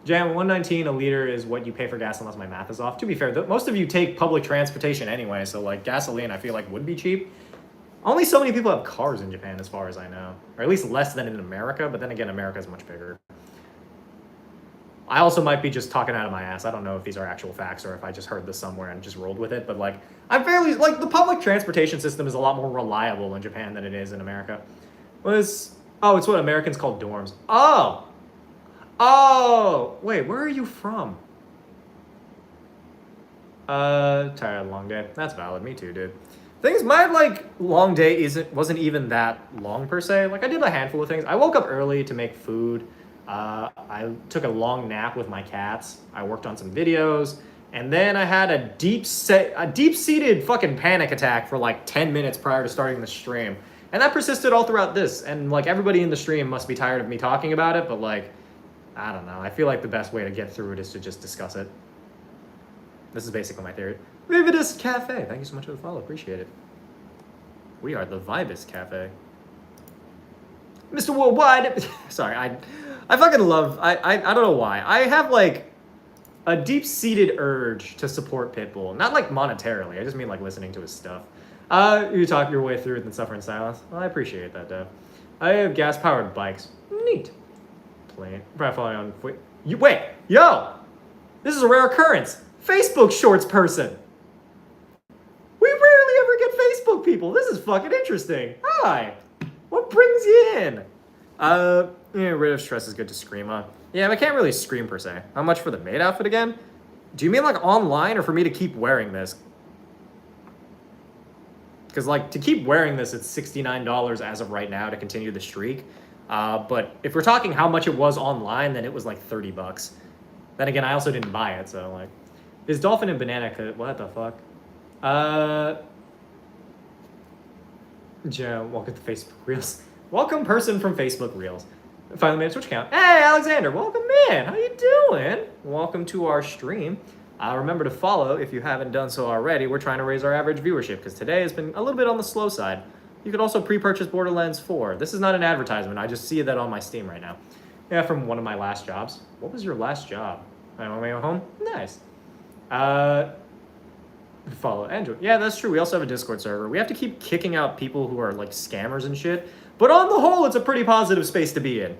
Speaker 1: Jam, 119 a liter is what you pay for gas unless my math is off. To be fair, most of you take public transportation anyway, so like gasoline I feel like would be cheap. Only so many people have cars in Japan as far as I know. Or at least less than in America, but then again, America is much bigger. I also might be just talking out of my ass. I don't know if these are actual facts or if I just heard this somewhere and just rolled with it, but like, I'm fairly, like the public transportation system is a lot more reliable in Japan than it is in America. Oh, it's what Americans call dorms. Oh, wait, where are you from? Tired of a long day. That's valid. Me too, dude. Things, my like long day wasn't even that long per se. Like I did a handful of things. I woke up early to make food. I took a long nap with my cats. I worked on some videos, and then I had a deep-seated fucking panic attack for like 10 minutes prior to starting the stream, and that persisted all throughout this. And like everybody in the stream must be tired of me talking about it, but like, I don't know. I feel like the best way to get through it is to just discuss it. This is basically my theory. Vividus Cafe. Thank you so much for the follow. Appreciate it. We are the Vibus Cafe. Mr. Worldwide. Sorry, I fucking love... I don't know why. I have, like, a deep-seated urge to support Pitbull. Not, like, monetarily. I just mean, like, listening to his stuff. You talk your way through it and suffer in silence. Well, I appreciate that, Dev. I have gas-powered bikes. Neat. Plane. Probably following on... Wait! Yo! This is a rare occurrence. Facebook Shorts person. We rarely ever get Facebook people. This is fucking interesting. Hi. What brings you in? Yeah, rid of stress is good to scream on. Yeah, I can't really scream per se. How much for the maid outfit again? Do you mean like online or for me to keep wearing this? Because like to keep wearing this, it's $69 as of right now to continue the streak. But if we're talking how much it was online, then it was like $30. Then again, I also didn't buy it, so like... Is Dolphin and Banana what the fuck? Joe, welcome to Facebook Reels. Welcome person from Facebook Reels. Finally made a Twitch account. Hey, Alexander, welcome in. How you doing? Welcome to our stream. Remember to follow if you haven't done so already. We're trying to raise our average viewership because today has been a little bit on the slow side. You could also pre-purchase Borderlands 4. This is not an advertisement. I just see that on my Steam right now. Yeah, from one of my last jobs. What was your last job? I'm on my way home? Nice. Follow Andrew. Yeah, that's true. We also have a Discord server. We have to keep kicking out people who are like scammers and shit. But on the whole, it's a pretty positive space to be in.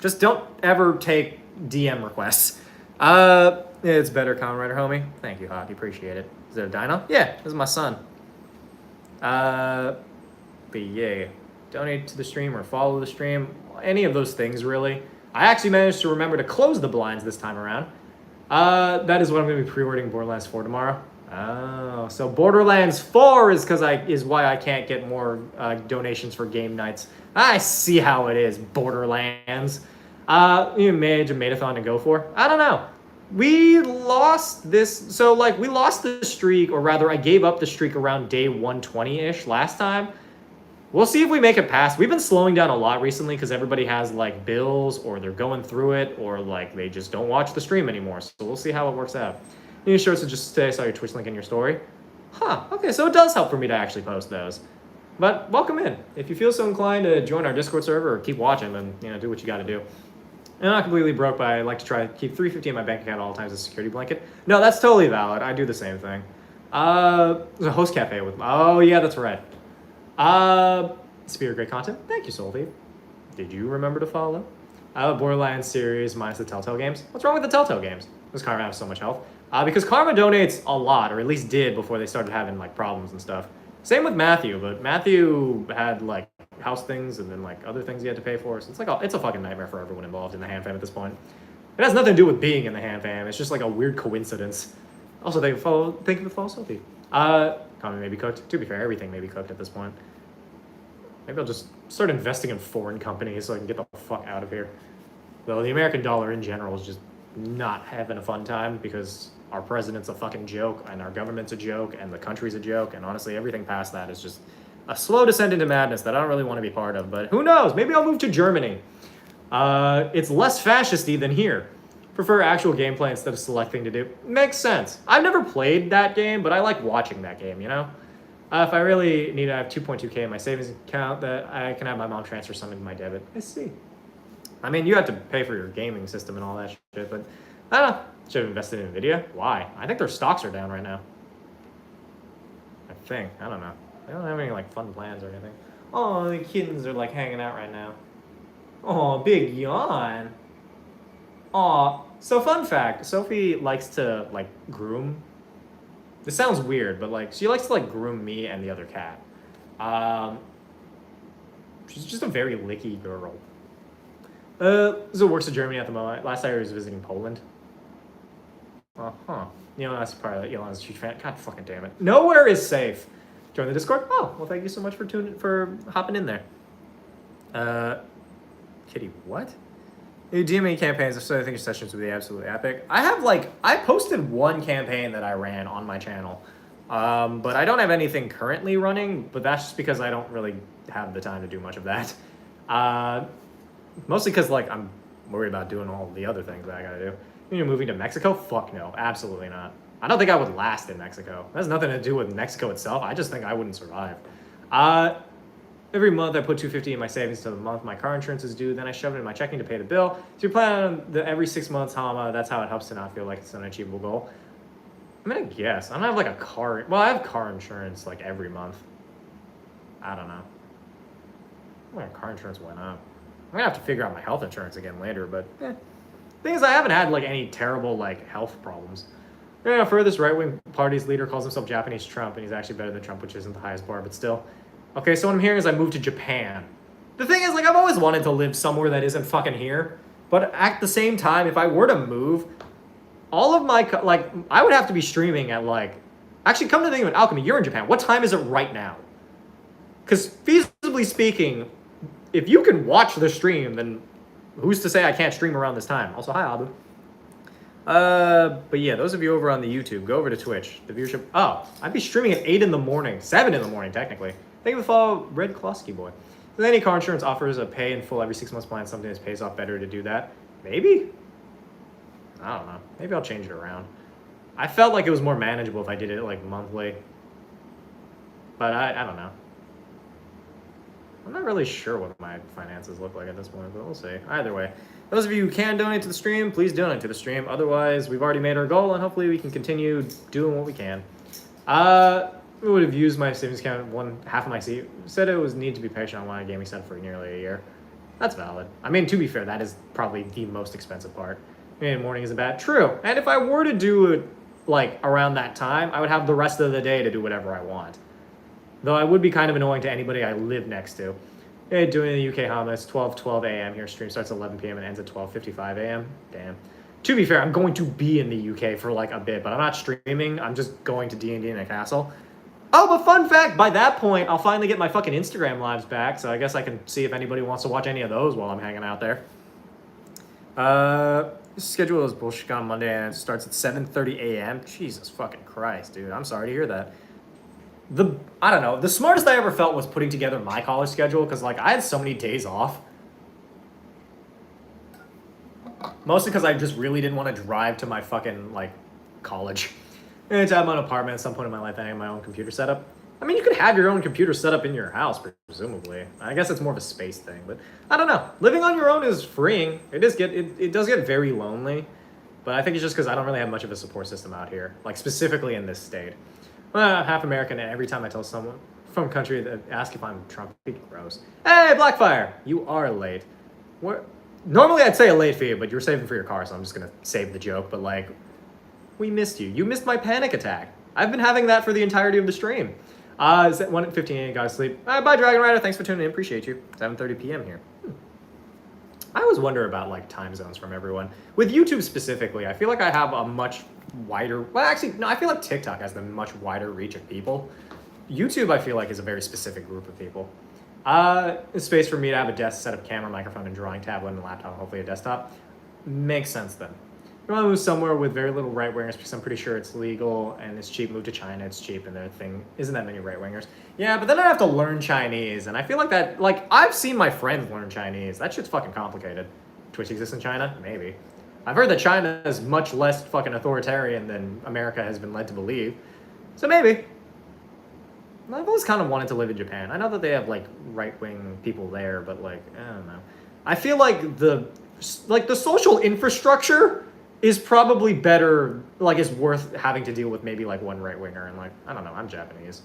Speaker 1: Just don't ever take DM requests. It's better, Kamen Rider homie. Thank you, Hockey. Appreciate it. Is it a dino? Yeah, this is my son. But yeah, donate to the stream or follow the stream. Any of those things, really. I actually managed to remember to close the blinds this time around. That is what I'm going to be pre-ordering Borderlands 4 tomorrow. Oh, so Borderlands 4 is why I can't get more donations for game nights. I see how it is, Borderlands. Mage and Madathon to go for. I don't know. We lost this, so like we lost the streak, or rather I gave up the streak around day 120-ish last time. We'll see if we make it past. We've been slowing down a lot recently because everybody has like bills, or they're going through it, or like they just don't watch the stream anymore. So we'll see how it works out. You sure to just say I saw your Twitch link in your story? Huh, okay, so it does help for me to actually post those. But welcome in. If you feel so inclined to join our Discord server or keep watching, then do what you gotta do. I'm not completely broke, but I like to try to keep $350 in my bank account at all times as a security blanket. No, that's totally valid. I do the same thing. There's a host cafe with... Oh, yeah, that's right. Spirit Great Content. Thank you, Soul Thief. Did you remember to follow? Borderlands series minus the Telltale games. What's wrong with the Telltale games? Does Karma have so much health? Because Karma donates a lot, or at least did before they started having like problems and stuff. Same with Matthew, but Matthew had like house things and then like other things he had to pay for. So it's a fucking nightmare for everyone involved in the hand fam at this point. It has nothing to do with being in the hand fam. It's just like a weird coincidence. Also, thank you for the follow, Sophie. Karma may be cooked. To be fair, everything may be cooked at this point. Maybe I'll just start investing in foreign companies so I can get the fuck out of here. Though the American dollar in general is just not having a fun time because our president's a fucking joke and our government's a joke and the country's a joke, and honestly everything past that is just a slow descent into madness that I don't really want to be part of. But who knows? Maybe I'll move to Germany. It's less fascisty than here. Prefer actual gameplay instead of selecting to do. Makes sense. I've never played that game, but I like watching that game, If I really need, I have 2.2k in my savings account that I can have my mom transfer something to my debit. I see. I mean, you have to pay for your gaming system and all that shit, but I don't know. Should have invested in Nvidia. Why? I think their stocks are down right now. I think. I don't know. They don't have any like fun plans or anything. Oh, the kittens are like hanging out right now. Oh, big yawn. Oh, so fun fact. Sophie likes to like groom. This sounds weird, but like she likes to like groom me and the other cat. She's just a very licky girl. So works in Germany at the moment. Last time I was visiting Poland. That's probably Elon's huge fan. God fucking damn it. Nowhere is safe. Join the Discord. Oh, well, thank you so much for hopping in there. Kitty, what? Do you have any campaigns? If so, I think your sessions would be absolutely epic. I posted one campaign that I ran on my channel. But I don't have anything currently running, but that's just because I don't really have the time to do much of that. Mostly because, like, I'm worried about doing all the other things that I gotta do. Moving to Mexico? Fuck no. Absolutely not. I don't think I would last in Mexico. That has nothing to do with Mexico itself. I just think I wouldn't survive. Every month I put $250 in my savings to the month my car insurance is due. Then I shove it in my checking to pay the bill. So you're planning on every 6 months, Hama. That's how it helps to not feel like it's an unachievable goal. I mean, I guess. I don't have like a car. Well, I have car insurance like every month. I don't know. My car insurance went up. I'm gonna have to figure out my health insurance again later, but thing is, I haven't had like any terrible like health problems. Furthest right-wing party's leader calls himself Japanese Trump, and he's actually better than Trump, which isn't the highest bar, but still. Okay, so what I'm hearing is I moved to Japan. The thing is, like, I've always wanted to live somewhere that isn't fucking here, but at the same time, if I were to move, all of my, like, I would have to be streaming at, like, actually, come to think of it, Alchemy, you're in Japan. What time is it right now? Because feasibly speaking, if you can watch the stream, then who's to say I can't stream around this time? Also, hi, Abu. But yeah, those of you over on the YouTube, go over to Twitch. The viewership, I'd be streaming at 8 in the morning, 7 in the morning, technically. Thank you for the follow, Red Klosky Boy. If any car insurance offers a pay in full every 6 months plan, something that pays off better to do that. Maybe? I don't know. Maybe I'll change it around. I felt like it was more manageable if I did it like monthly. But I don't know. I'm not really sure what my finances look like at this point, but we'll see. Either way, those of you who can donate to the stream, please donate to the stream. Otherwise, we've already made our goal, and hopefully we can continue doing what we can. We would have used my savings account half of my seat. Said it was need to be patient on my gaming set for nearly a year. That's valid. I mean, to be fair, that is probably the most expensive part. I mean, morning isn't bad. True. And if I were to do it like around that time, I would have the rest of the day to do whatever I want. Though I would be kind of annoying to anybody I live next to. Hey, doing the UK Hamas, 12 a.m. here. Stream starts at 11 p.m. and ends at 12:55 a.m. Damn. To be fair, I'm going to be in the UK for like a bit, but I'm not streaming. I'm just going to D&D in a castle. Oh, but fun fact, by that point, I'll finally get my fucking Instagram lives back, so I guess I can see if anybody wants to watch any of those while I'm hanging out there. Schedule is bullshit on Monday and it starts at 7:30 a.m. Jesus fucking Christ, dude. I'm sorry to hear that. I don't know. The smartest I ever felt was putting together my college schedule because, like, I had so many days off. Mostly because I just really didn't want to drive to my fucking, like, college. And to have my own apartment at some point in my life, I had my own computer setup. I mean, you could have your own computer set up in your house, presumably. I guess it's more of a space thing, but I don't know. Living on your own is freeing. It does get very lonely, but I think it's just because I don't really have much of a support system out here, like specifically in this state. Well, I'm half American, and every time I tell someone from a country that asks if I'm Trump, it's gross. Hey, Blackfire, you are late. Normally I'd say a late fee, but you're saving for your car, so I'm just gonna save the joke. But like, we missed you. You missed my panic attack. I've been having that for the entirety of the stream. Is it 1:15 a.m. Guys, sleep. Bye, Dragon Rider. Thanks for tuning in. Appreciate you. 7:30 p.m. here. I always wonder about like time zones from everyone. With YouTube specifically, I feel like I have a much wider. Well, actually, no. I feel like TikTok has the much wider reach of people. YouTube, I feel like, is a very specific group of people. Space for me to have a desk, set up camera, microphone, and drawing tablet, and a laptop, hopefully a desktop. Makes sense then. You want to move somewhere with very little right-wingers because I'm pretty sure it's legal and it's cheap. Move to China, it's cheap, and their thing isn't that many right-wingers. Yeah, but then I have to learn Chinese, and I feel like that, like, I've seen my friends learn Chinese. That shit's fucking complicated. Twitch exists in China? Maybe. I've heard that China is much less fucking authoritarian than America has been led to believe. So maybe. I've always kind of wanted to live in Japan. I know that they have, like, right-wing people there, but, like, I don't know. I feel like the social infrastructure is probably better, like, is worth having to deal with maybe, like, one right-winger. And, like, I don't know, I'm Japanese.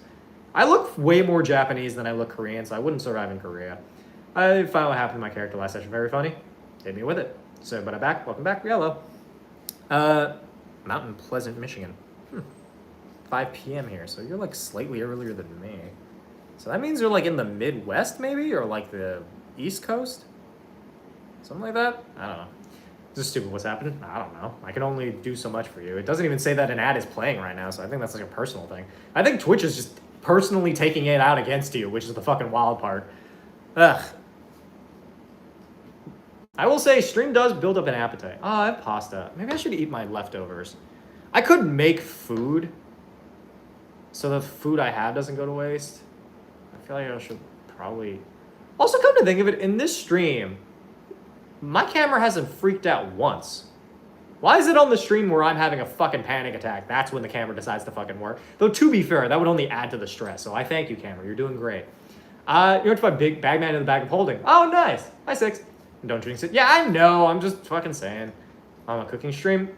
Speaker 1: I look way more Japanese than I look Korean, so I wouldn't survive in Korea. I found what happened to my character last session very funny. Hit me with it. So, but I'm back. Welcome back, Yellow. Mountain Pleasant, Michigan. 5 p.m. here, so you're, like, slightly earlier than me. So that means you're, like, in the Midwest, maybe? Or, like, the East Coast? Something like that? I don't know. This is stupid. What's happening? I don't know. I can only do so much for you. It doesn't even say that an ad is playing right now, so I think that's like a personal thing. I think Twitch is just personally taking it out against you, which is the fucking wild part. Ugh. I will say, stream does build up an appetite. Oh, I have pasta. Maybe I should eat my leftovers. I could make food, so the food I have doesn't go to waste. I feel like I should probably... Also, come to think of it, in this stream, my camera hasn't freaked out once. Why is it on the stream where I'm having a fucking panic attack? That's when the camera decides to fucking work. Though, to be fair, that would only add to the stress. So I thank you, camera. You're doing great. You're going to find big bagman in the bag of holding. Oh, nice. Hi, Six. Don't jinx it. Yeah, I know. I'm just fucking saying. On a cooking stream?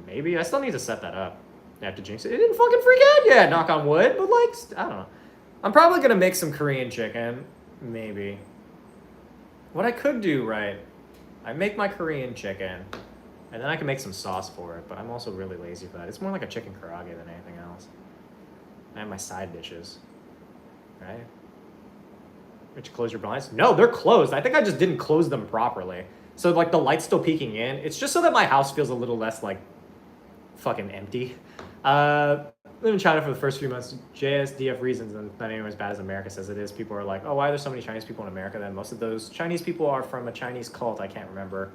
Speaker 1: Maybe. I still need to set that up. You have to jinx it. It didn't fucking freak out yet, knock on wood. But, like, I don't know. I'm probably going to make some Korean chicken. Maybe. What I could do, right, I make my Korean chicken, and then I can make some sauce for it, but I'm also really lazy for that. It's more like a chicken karaage than anything else. I have my side dishes, right? Did you close your blinds? No, they're closed. I think I just didn't close them properly. So, like, the light's still peeking in. It's just so that my house feels a little less, like, fucking empty. Live in China for the first few months, JSDF reasons, and not anywhere as bad as America says it is. People are like, oh, why are there so many Chinese people in America? Then most of those Chinese people are from a Chinese cult. I can't remember.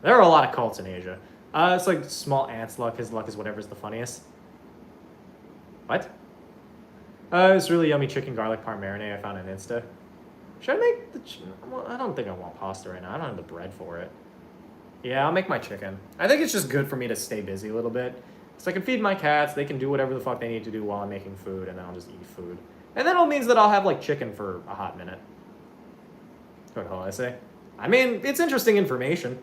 Speaker 1: There are a lot of cults in Asia. It's like small ant's luck. His luck is whatever's the funniest. What? It's really yummy chicken garlic parm marinade I found on Insta. Should I make the... Well, I don't think I want pasta right now. I don't have the bread for it. Yeah, I'll make my chicken. I think it's just good for me to stay busy a little bit. So I can feed my cats, they can do whatever the fuck they need to do while I'm making food, and then I'll just eat food. And then it means that I'll have, like, chicken for a hot minute. What the hell I say? I mean, it's interesting information.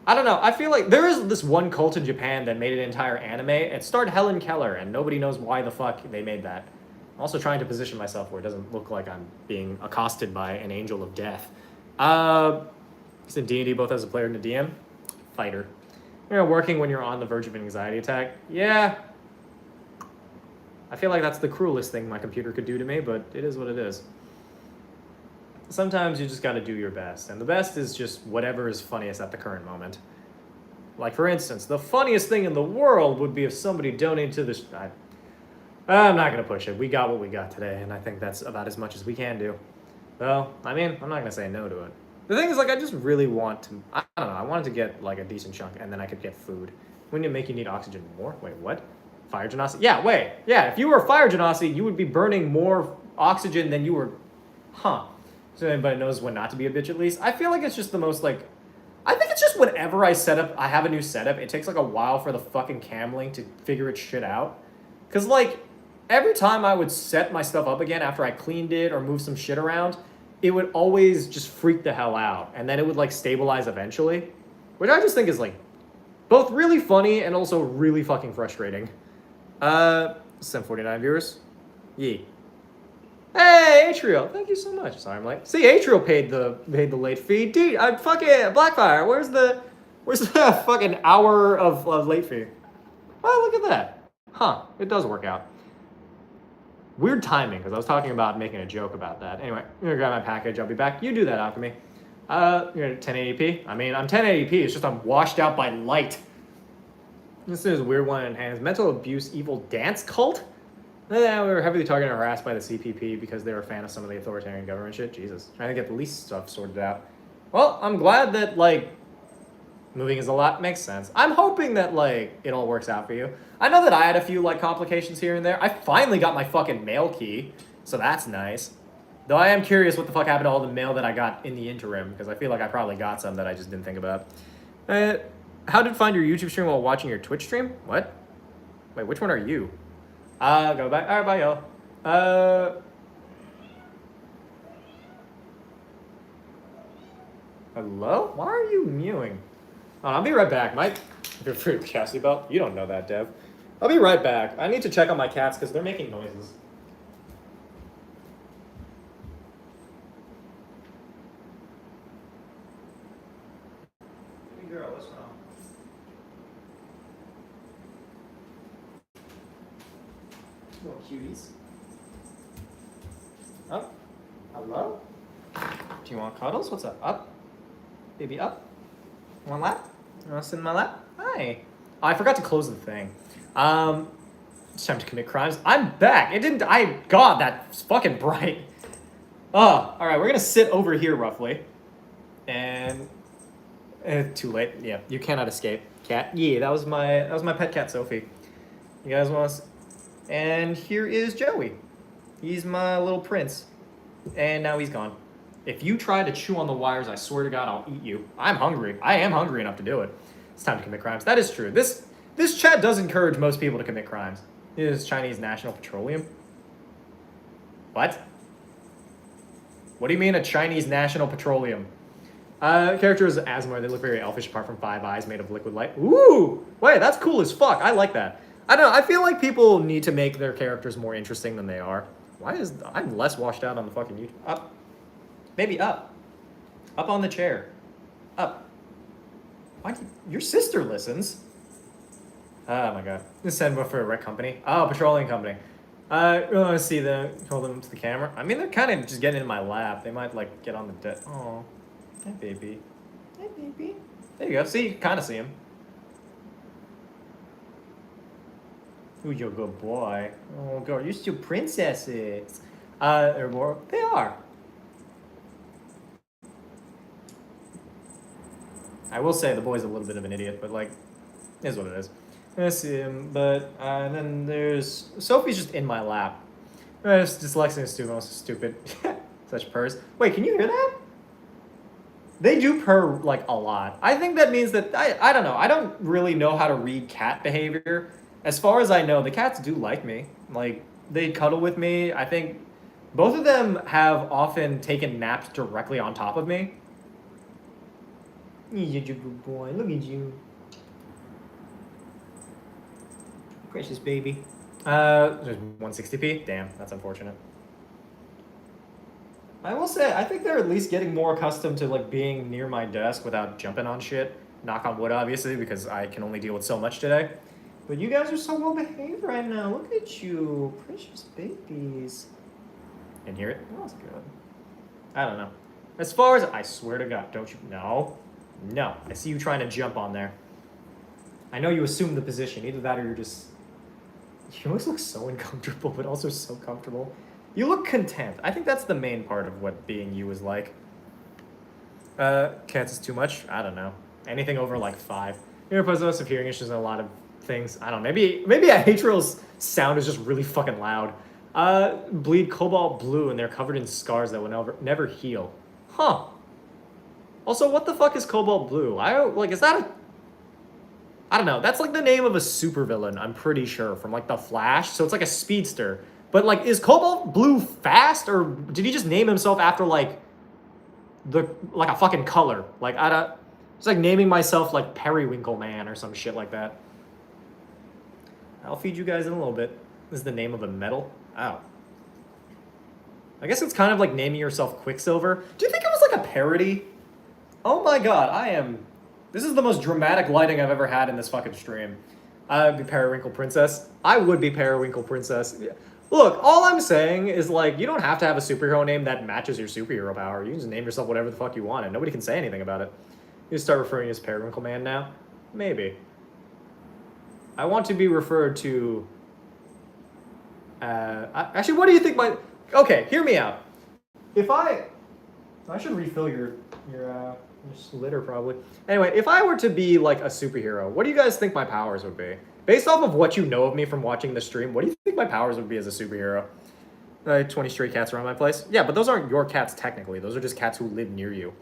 Speaker 1: I don't know, I feel like there is this one cult in Japan that made an entire anime. It starred Helen Keller, and nobody knows why the fuck they made that. I'm also trying to position myself where it doesn't look like I'm being accosted by an angel of death. Is it D&D both as a player and a DM? Fighter. You know, working when you're on the verge of an anxiety attack. Yeah. I feel like that's the cruelest thing my computer could do to me, but it is what it is. sometimes you just gotta do your best. And the best is just whatever is funniest at the current moment. Like, for instance, the funniest thing in the world would be if somebody donated to this. I'm not gonna push it. We got what we got today, and I think that's about as much as we can do. Well, I mean, I'm not gonna say no to it. The thing is, like, I just really want to. I don't know. I wanted to get like a decent chunk, and then I could get food. Wouldn't it make you need oxygen more? Wait, what? Fire genocide? Yeah, wait. Yeah, if you were a fire genocide, you would be burning more oxygen than you were. Huh. So anybody knows when not to be a bitch at least. I feel like it's just the most like. I think it's just whenever I have a new setup, it takes like a while for the fucking camlink to figure its shit out. Cause like, every time I would set my stuff up again after I cleaned it or moved some shit around, it would always just freak the hell out. And then it would like stabilize eventually. Which I just think is like, both really funny and also really fucking frustrating. 749 viewers. Yee. Hey, Atrial, thank you so much. Sorry, I'm late. See, Atrial paid the late fee. Dude, fucking Blackfire. Where's the fucking hour of late fee? Well, look at that. Huh? It does work out. Weird timing, because I was talking about making a joke about that. Anyway, I'm gonna grab my package. I'll be back. You do that after me. You're at 1080p. I mean, I'm 1080p. It's just I'm washed out by light. This is a weird one in hands. Mental abuse, evil dance cult. We were heavily targeted and harassed by the CPP because they were a fan of some of the authoritarian government shit. Jesus. Trying to get the least stuff sorted out. Well, I'm glad that, like, moving is a lot. Makes sense. I'm hoping that, like, it all works out for you. I know that I had a few, like, complications here and there. I finally got my fucking mail key, so that's nice. Though I am curious what the fuck happened to all the mail that I got in the interim, because I feel like I probably got some that I just didn't think about. How did find your YouTube stream while watching your Twitch stream? What? Wait, which one are you? Go back. All right, bye, y'all. Hello? Why are you mewing? Oh, I'll be right back, Mike. You're free with Cassie belt. You don't know that, Dev. I'll be right back. I need to check on my cats because they're making noises. Baby girl, what's wrong? Little cuties. Oh, hello? Do you want cuddles? What's up? Up? Baby, up? One lap? You want to sit in my lap? Hi. Oh, I forgot to close the thing. It's time to commit crimes. I'm back. God, that's fucking bright. Oh, all right. We're gonna sit over here roughly, and too late. Yeah, you cannot escape, cat. Yeah, that was my pet cat, Sophie. You guys want to? And here is Joey. He's my little prince, and now he's gone. If you try to chew on the wires, I swear to God, I'll eat you. I'm hungry. I am hungry enough to do it. It's time to commit crimes. That is true. This chat does encourage most people to commit crimes. It is Chinese National Petroleum. What? What do you mean a Chinese National Petroleum? Character is Asmar. They look very elfish apart from 5 eyes made of liquid light. Ooh! Wait, that's cool as fuck. I like that. I don't know. I feel like people need to make their characters more interesting than they are. I'm less washed out on the fucking YouTube. Up. Baby, up. Up on the chair. Up. Your sister listens. Oh my god. This said for a wreck company. Oh, petroleum company. Let's see hold them to the camera. I mean, they're kind of just getting in my lap. They might like get on the deck. Oh, hey baby. Hey baby. There you go. See, you kind of see him. Ooh, you're a good boy. Oh, girl, you're still princesses. They're more. They are. I will say the boy's a little bit of an idiot, but like, is what it is. I see him, but then there's Sophie's just in my lap. Dyslexia is stupid. Such purrs. Wait, can you hear that? They do purr like a lot. I think that means that I don't know. I don't really know how to read cat behavior. As far as I know, the cats do like me. Like, they cuddle with me. I think both of them have often taken naps directly on top of me. You're a good boy. Look at you. Precious baby. There's 160p? Damn, that's unfortunate. I will say, I think they're at least getting more accustomed to like being near my desk without jumping on shit. Knock on wood, obviously, because I can only deal with so much today. But you guys are so well behaved right now. Look at you. Precious babies. And hear it? That was good. I don't know. As far as, I swear to God, don't you, no. No, I see you trying to jump on there. I know you assume the position, either that or you're just, you always look so uncomfortable, but also so comfortable. You look content. I think that's the main part of what being you is like. Cats is too much? I don't know. Anything over like 5. You're possessed of hearing issues and a lot of things. I don't know. Maybe Atrial's sound is just really fucking loud. Bleed cobalt blue and they're covered in scars that will never heal. Huh. Also, what the fuck is cobalt blue? Is that a... I don't know. That's like the name of a supervillain, I'm pretty sure, from like The Flash. So it's like a speedster. But like, is cobalt blue fast, or did he just name himself after like a fucking color? Like, I don't... It's like naming myself like Periwinkle Man or some shit like that. I'll feed you guys in a little bit. This is the name of a metal. Oh. I guess it's kind of like naming yourself Quicksilver. Do you think it was like a parody? Oh my god, this is the most dramatic lighting I've ever had in this fucking stream. I'd be Periwinkle Princess. I would be Periwinkle Princess. Look, all I'm saying is, like, you don't have to have a superhero name that matches your superhero power. You can just name yourself whatever the fuck you want, and nobody can say anything about it. You start referring as Periwinkle Man now? Maybe. I want to be referred to... actually, what do you think my... Okay, hear me out. If I should refill your litter, probably. Anyway, if I were to be, like, a superhero, what do you guys think my powers would be? Based off of what you know of me from watching the stream, what do you think my powers would be as a superhero? 20 stray cats around my place? Yeah, but those aren't your cats, technically. Those are just cats who live near you.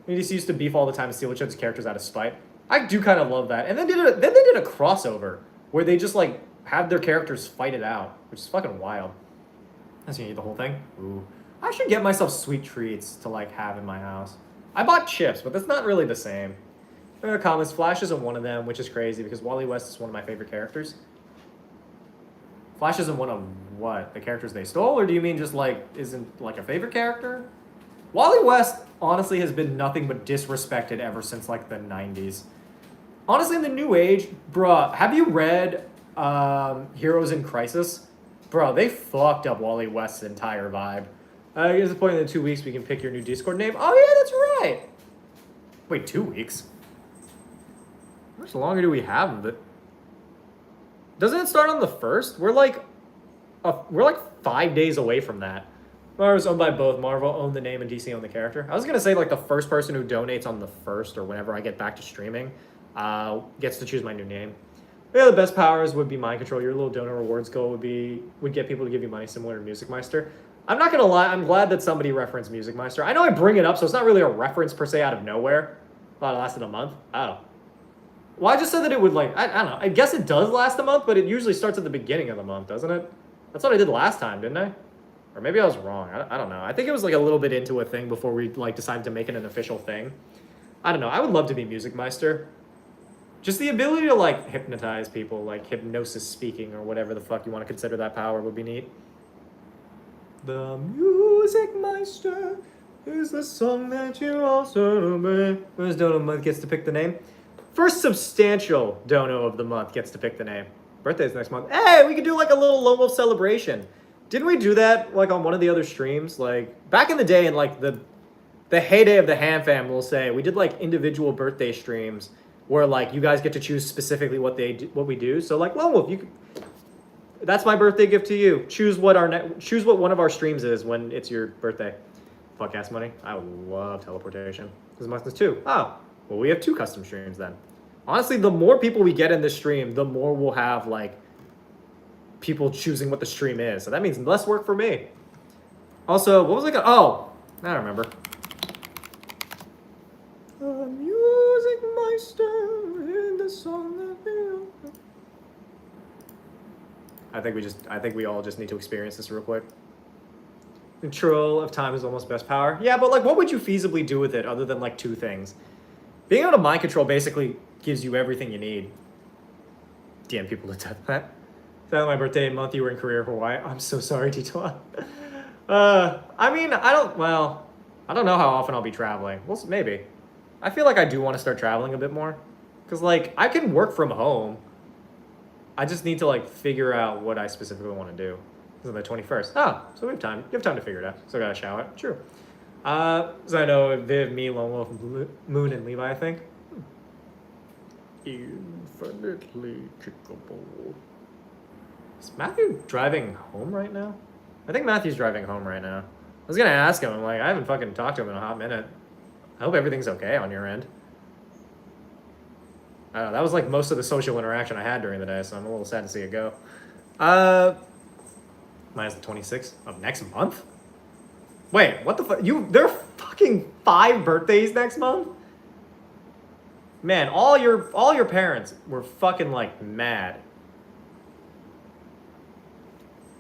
Speaker 1: EDC used to beef all the time and steal each other's characters out of spite. I do kind of love that. And then they did a crossover where they just, like, had their characters fight it out, which is fucking wild. That's gonna eat the whole thing? Ooh. I should get myself sweet treats to, like, have in my house. I bought chips, but that's not really the same. Comments, Flash isn't one of them, which is crazy because Wally West is one of my favorite characters. Flash isn't one of what? The characters they stole? Or do you mean just, like, isn't, like, a favorite character? Wally West, honestly, has been nothing but disrespected ever since, like, the 90s. Honestly, in the new age, bruh, have you read Heroes in Crisis? Bro, they fucked up Wally West's entire vibe. I guess the point in the 2 weeks we can pick your new Discord name. Oh, yeah, that's right. Wait, 2 weeks? How much longer do we have of it? Doesn't it start on the 1st? We're like 5 days away from that. Marvel's owned by both. Marvel owned the name and DC owned the character. I was gonna say like the first person who donates on the 1st or whenever I get back to streaming gets to choose my new name. Yeah, the best powers would be mind control. Your little donor rewards goal would get people to give you money similar to Music Meister. I'm not gonna lie, I'm glad that somebody referenced Music Meister. I know I bring it up, so it's not really a reference per se out of nowhere. Thought it lasted a month. Oh. Well, I just said that it would, like, I don't know. I guess it does last a month, but it usually starts at the beginning of the month, doesn't it? That's what I did last time, didn't I? Or maybe I was wrong. I don't know. I think it was, like, a little bit into a thing before we, like, decided to make it an official thing. I don't know. I would love to be Music Meister. Just the ability to, like, hypnotize people, like hypnosis speaking or whatever the fuck you want to consider that power would be neat. The Music Meister is the song that you also obey. First Dono of the month gets to pick the name. First substantial Dono of the month gets to pick the name. Birthday's next month. Hey, we could do like a little Lone Wolf celebration. Didn't we do that like on one of the other streams? Like back in the day in like the heyday of the Ham Fam, we'll say, we did like individual birthday streams where like you guys get to choose specifically what we do. So like Lone Wolf, that's my birthday gift to you. Choose what one of our streams is when it's your birthday. Fuck ass money. I love teleportation. This month is 2. Oh, well we have 2 custom streams then. Honestly, the more people we get in this stream, the more we'll have like people choosing what the stream is. So that means less work for me. Also, what was I gonna? Oh, I don't remember. The Music Meister in the song that we... I think we all just need to experience this real quick. Control of time is almost best power. Yeah, but like what would you feasibly do with it other than like 2 things? Being able to mind control basically gives you everything you need. DM people to death, Matt. That my birthday month you were in Korea or Hawaii. I'm so sorry, Titoa. I mean, I don't know how often I'll be traveling. Well, maybe. I feel like I do want to start traveling a bit more. Because, like, I can work from home. I just need to, like, figure out what I specifically want to do. This is the 21st. Oh, so we have time. You have time to figure it out. Still got to shower. True. So I know Viv, me, Lone Wolf, Moon, and Levi, I think. Infinitely chickable. Is Matthew driving home right now? I think Matthew's driving home right now. I was gonna ask him, I'm like, I haven't fucking talked to him in a hot minute. I hope everything's okay on your end. I don't know, that was like most of the social interaction I had during the day, so I'm a little sad to see it go. Minus the 26th of next month? Wait, what the fuck? There are fucking 5 birthdays next month? Man, all your parents were fucking like mad.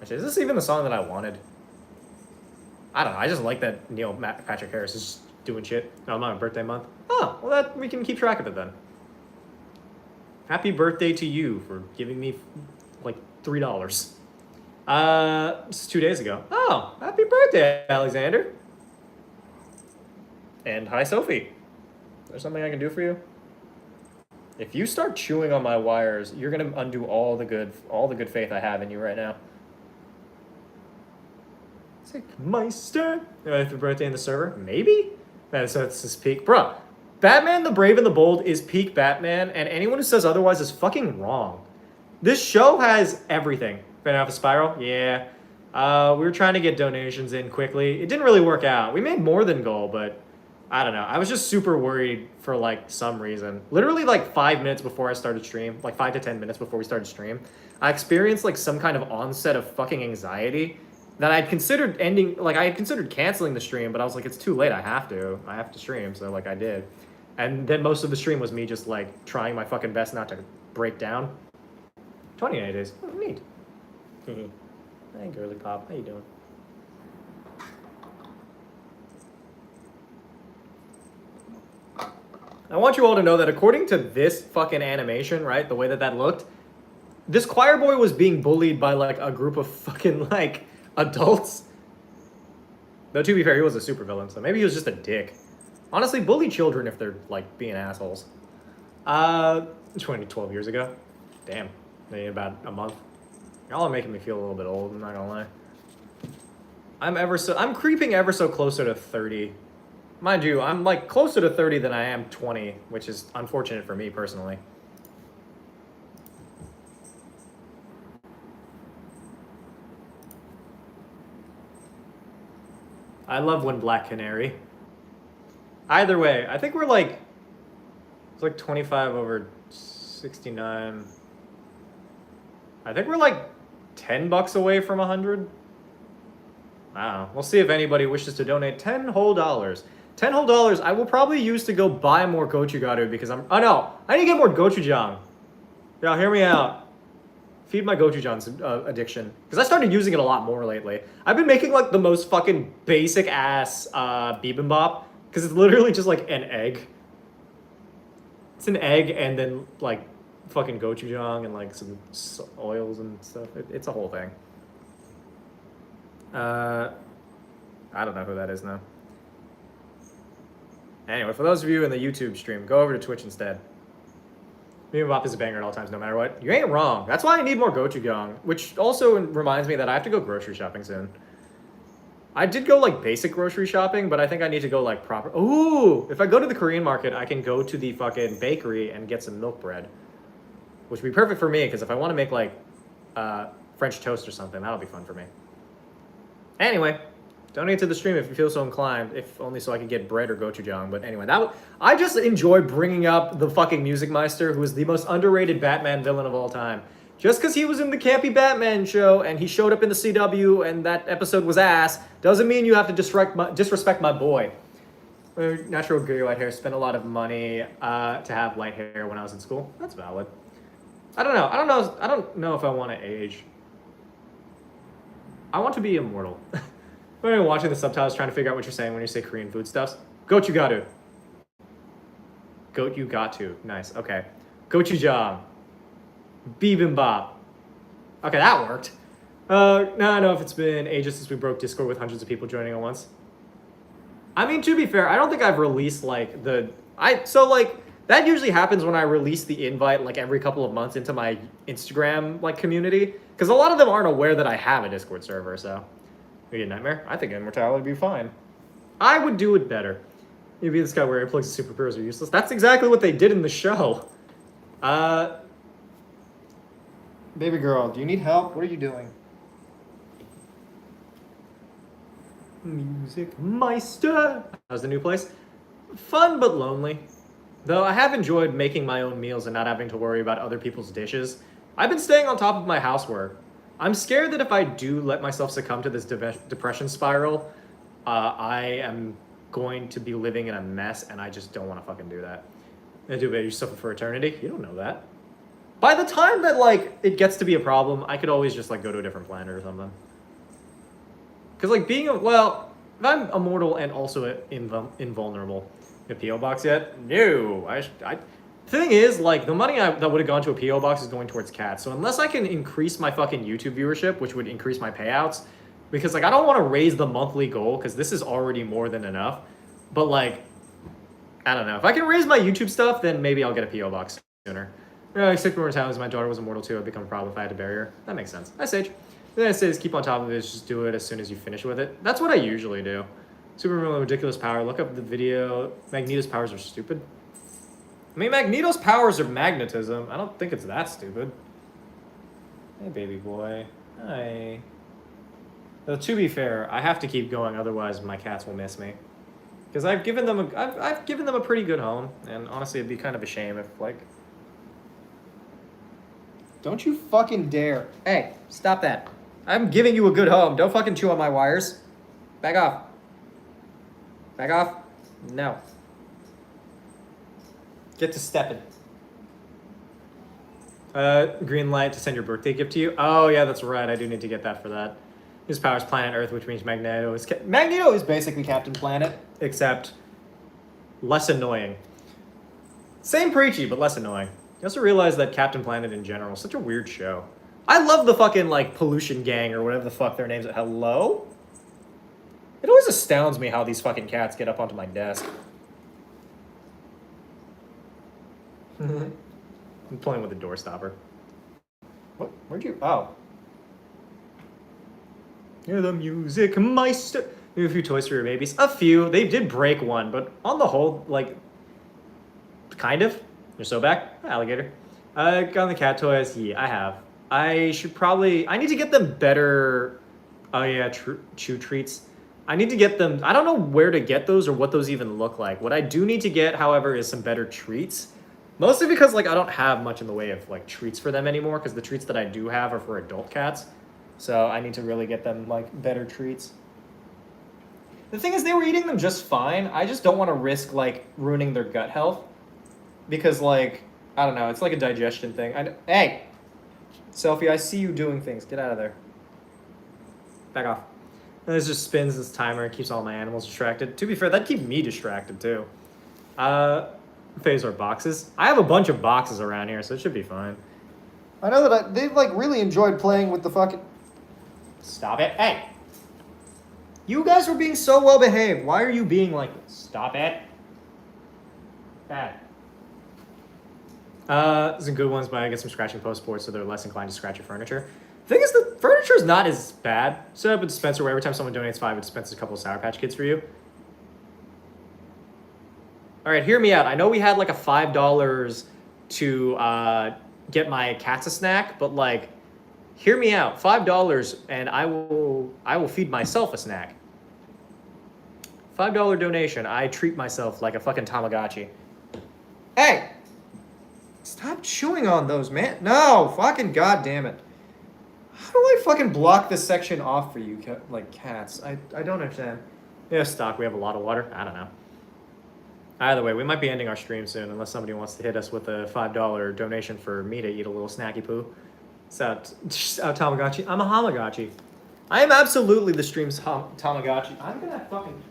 Speaker 1: Actually, is this even the song that I wanted? I don't know. I just like that Neil Patrick Harris is just doing shit. No, my birthday month. Oh, well, that we can keep track of it then. Happy birthday to you for giving me like $3. It's 2 days ago. Oh, happy birthday, Alexander. And hi, Sophie. Is there something I can do for you? If you start chewing on my wires, you're gonna undo all the good faith I have in you right now. Meister. Happy birthday in the server? Maybe? That's his peak. Bruh, Batman the Brave and the Bold is peak Batman, and anyone who says otherwise is fucking wrong. This show has everything. Fan Alpha Spiral? Yeah. We were trying to get donations in quickly. It didn't really work out. We made more than goal, but I don't know. I was just super worried for like some reason. Literally like 5 minutes before I started stream, like 5 to 10 minutes before we started stream, I experienced like some kind of onset of fucking anxiety that I'd considered ending, like I had considered canceling the stream, but I was like, it's too late. I have to stream. So like I did. And then most of the stream was me just like trying my fucking best not to break down. 29 days. Oh, neat. Hey, girly pop. How you doing? I want you all to know that according to this fucking animation, right, the way that looked, this choir boy was being bullied by like a group of fucking like adults. Though to be fair, he was a supervillain, so maybe he was just a dick. Honestly, bully children if they're like being assholes. 12 years ago. Damn, maybe about a month. Y'all are making me feel a little bit old, I'm not gonna lie. I'm creeping ever so closer to 30. Mind you, I'm like closer to 30 than I am 20, which is unfortunate for me personally. I love when Black Canary. Either way, I think we're like, it's like 25 over 69. I think we're like $10 away from 100. I don't know. We'll see if anybody wishes to donate $10 whole. $10 whole I will probably use to go buy more gochugaru because oh no, I need to get more gochujang. Y'all hear me out. Feed my gochujang's addiction. Because I started using it a lot more lately. I've been making like the most fucking basic ass bibimbap. Because it's literally just like an egg. It's an egg and then like fucking gochujang and like some oils and stuff. It's a whole thing. I don't know who that is now. Anyway, for those of you in the YouTube stream, go over to Twitch instead. Bibimbap is a banger at all times, no matter what. You ain't wrong. That's why I need more gochujang, which also reminds me that I have to go grocery shopping soon. I did go like basic grocery shopping, but I think I need to go like proper. Ooh, if I go to the Korean market, I can go to the fucking bakery and get some milk bread, which would be perfect for me because if I want to make like French toast or something, that'll be fun for me. Anyway, donate to the stream if you feel so inclined, if only so I could get bread or gochujang. But anyway, I just enjoy bringing up the fucking Music Meister, who is the most underrated Batman villain of all time. Just because he was in the campy Batman show and he showed up in the CW and that episode was ass, doesn't mean you have to disrespect my boy. Natural gray white hair, spent a lot of money to have light hair when I was in school. That's valid. I don't know if I want to age. I want to be immortal. When I'm watching the subtitles trying to figure out what you're saying when you say Korean foodstuffs. Gochugatu. Gochugatu. Nice, okay. Gochujang. Bibimbap. Okay, that worked. Now I know if it's been ages since we broke Discord with hundreds of people joining at once. I mean, to be fair, I don't think I've released like that usually happens when I release the invite like every couple of months into my Instagram like community, because a lot of them aren't aware that I have a Discord server. So, maybe a nightmare. I think immortality would be fine. I would do it better. Maybe this guy where he plays superheroes are useless. That's exactly what they did in the show. Baby girl, do you need help? What are you doing? Music Meister. How's the new place? Fun but lonely. Though I have enjoyed making my own meals and not having to worry about other people's dishes. I've been staying on top of my housework. I'm scared that if I do let myself succumb to this depression spiral, I am going to be living in a mess, and I just don't want to fucking do that. And do you suffer for eternity? You don't know that. By the time that, like, it gets to be a problem, I could always just, like, go to a different planet or something. Because, like, being well, if I'm immortal and also invulnerable. A P.O. box yet? No. The thing is, like, the money that would have gone to a P.O. box is going towards cats. So unless I can increase my fucking YouTube viewership, which would increase my payouts, because, like, I don't want to raise the monthly goal, because this is already more than enough. But, like, I don't know. If I can raise my YouTube stuff, then maybe I'll get a P.O. box sooner. 6 more times, my daughter was immortal too. I'd become a problem if I had to bury her. That makes sense. Hi, Sage. Then I say just keep on top of it. Just do it as soon as you finish with it. That's what I usually do. Super ridiculous power. Look up the video. Magneto's powers are stupid. I mean, Magneto's powers are magnetism. I don't think it's that stupid. Hey, baby boy. Hi. Though, to be fair, I have to keep going, otherwise my cats will miss me. Because I've given them a pretty good home, and honestly, it'd be kind of a shame if, like... Don't you fucking dare. Hey, stop that. I'm giving you a good home. Don't fucking chew on my wires. Back off. Back off. No. Get to stepping. Green light to send your birthday gift to you. Oh, yeah, that's right. I do need to get that for that. His power is planet Earth, which means Magneto is basically Captain Planet, except less annoying. Same preachy, but less annoying. You also realize that Captain Planet in general is such a weird show. I love the fucking, like, pollution gang or whatever the fuck their names are. Hello? It always astounds me how these fucking cats get up onto my desk. I'm playing with a door stopper. What? Where'd you... Oh. You're the music meister. Maybe a few toys for your babies. A few. They did break one, but on the whole, like... Kind of. You're so back? Alligator. Got the cat toys? Yeah, I have. I should probably... I need to get them better... Oh, yeah, chew treats. I need to get them... I don't know where to get those or what those even look like. What I do need to get, however, is some better treats. Mostly because, like, I don't have much in the way of, like, treats for them anymore, because the treats that I do have are for adult cats. So I need to really get them, like, better treats. The thing is, they were eating them just fine. I just don't want to risk, like, ruining their gut health. Because, like, I don't know, it's like a digestion thing. Hey! Selfie, I see you doing things. Get out of there. Back off. And this just spins this timer and keeps all my animals distracted. To be fair, that'd keep me distracted, too. Phasor boxes. I have a bunch of boxes around here, so it should be fine. I know that they've, like, really enjoyed playing with the fucking... Stop it. Hey! You guys were being so well behaved. Why are you being like this? Stop it. Bad. Some good ones, but I get some scratching post-sports, so they're less inclined to scratch your furniture. The thing is, the furniture is not as bad. Set up a dispenser where every time someone donates $5, it dispenses a couple of Sour Patch Kids for you. All right, hear me out. I know we had like a $5 to get my cats a snack, but like, hear me out. $5, and I will feed myself a snack. $5 donation. I treat myself like a fucking Tamagotchi. Hey! Stop chewing on those, man. No, fucking goddamn it. How do I fucking block this section off for you, like, cats? I don't understand. Yeah, stock. We have a lot of water. I don't know. Either way, we might be ending our stream soon unless somebody wants to hit us with a $5 donation for me to eat a little snacky poo. It's out Tamagotchi. I'm a Hamagotchi. I am absolutely the stream's Tamagotchi. I'm gonna fucking...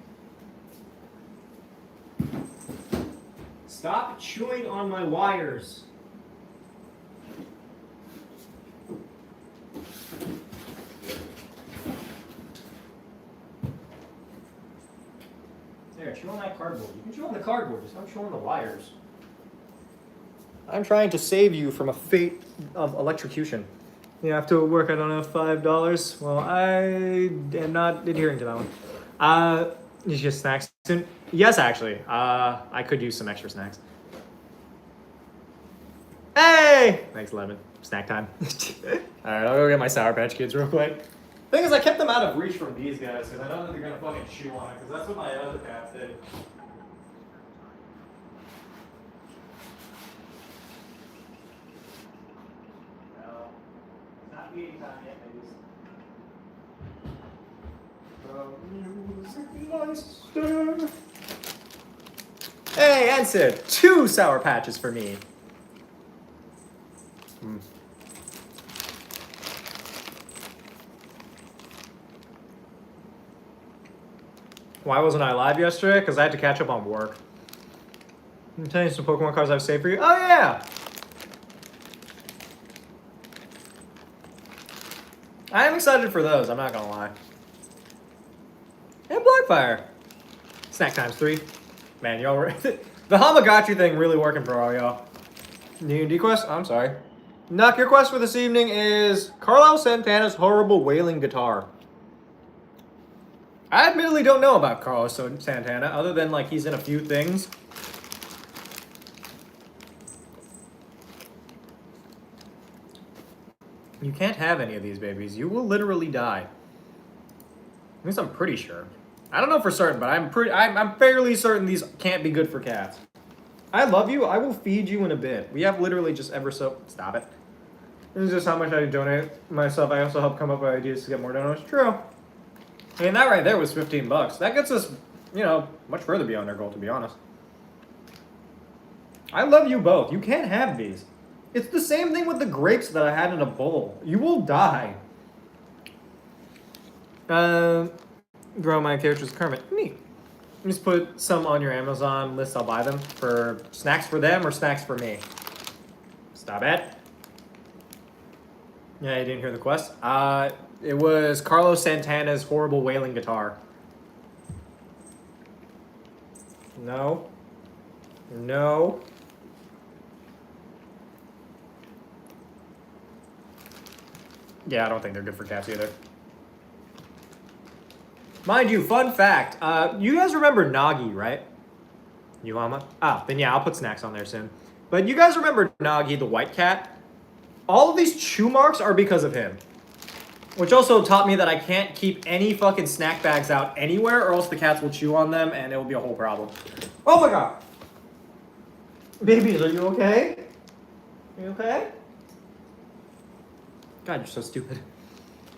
Speaker 1: Stop chewing on my wires. There, chew on that cardboard. You can chew on the cardboard, just don't chew on the wires. I'm trying to save you from a fate of electrocution. You have to work, I don't have $5. Well, I am not adhering to that one. You get snacks soon? Yes, actually. I could use some extra snacks. Hey! Thanks, Lemon. Snack time. Alright, I'll go get my Sour Patch Kids real quick. Thing is, I kept them out of reach from these guys because I know that they're gonna fucking chew on it because that's what my other cats did. No, it's not eating time yet, babies. Hey, answer 2 Sour Patches for me. Why wasn't I live yesterday? Because I had to catch up on work. I'm telling you some Pokemon cards I've saved for you. Oh, yeah! I am excited for those, I'm not gonna lie. And Blackfire. Snack times 3. Man, y'all were... the Hamasamakun thing really working for all y'all. D&D quest? I'm sorry. Nuck, your quest for this evening is Carlos Santana's horrible wailing guitar. I admittedly don't know about Carlos Santana, other than, like, he's in a few things. You can't have any of these babies. You will literally die. At least I'm pretty sure. I don't know for certain, but I'm fairly certain these can't be good for cats. I love you. I will feed you in a bit. We have literally just stop it. This is just how much I donate myself. I also help come up with ideas to get more donors. True. I mean, that right there was $15. That gets us, you know, much further beyond our goal, to be honest. I love you both. You can't have these. It's the same thing with the grapes that I had in a bowl. You will die. Grow my character's Kermit. Neat. Just put some on your Amazon list. I'll buy them for snacks for them or snacks for me. Stop it. Yeah, you didn't hear the quest? It was Carlos Santana's horrible wailing guitar. No. No. Yeah, I don't think they're good for cats either. Mind you, fun fact. You guys remember Nagi, right? You Llama? Ah, then yeah, I'll put snacks on there soon. But you guys remember Nagi, the white cat? All of these chew marks are because of him. Which also taught me that I can't keep any fucking snack bags out anywhere or else the cats will chew on them and it will be a whole problem. Oh my god! Babies, are you okay? You okay? God, you're so stupid.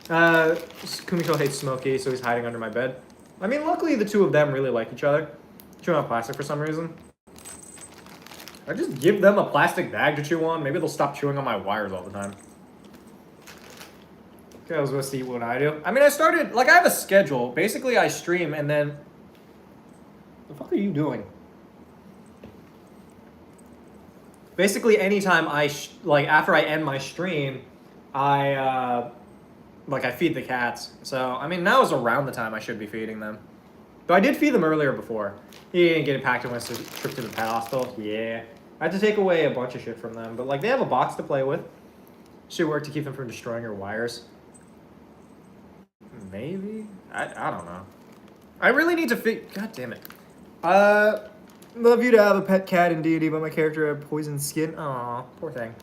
Speaker 1: Kumiko hates Smokey, so he's hiding under my bed. I mean, luckily the two of them really like each other. Chew on plastic for some reason. I just give them a plastic bag to chew on. Maybe they'll stop chewing on my wires all the time. Okay, I was gonna see what I do. I mean, I started, like, I have a schedule. Basically, I stream and then... The fuck are you doing? Basically, anytime after I end my stream, I feed the cats. So, I mean, now is around the time I should be feeding them. Though I did feed them earlier before. He didn't get impacted when I took a trip to the pet hospital. Yeah. I had to take away a bunch of shit from them. But, like, they have a box to play with. Should work to keep them from destroying your wires. Maybe? I don't know. I really need to God damn it. Love you to have a pet cat in D&D, but my character had poisoned skin. Aw, poor thing.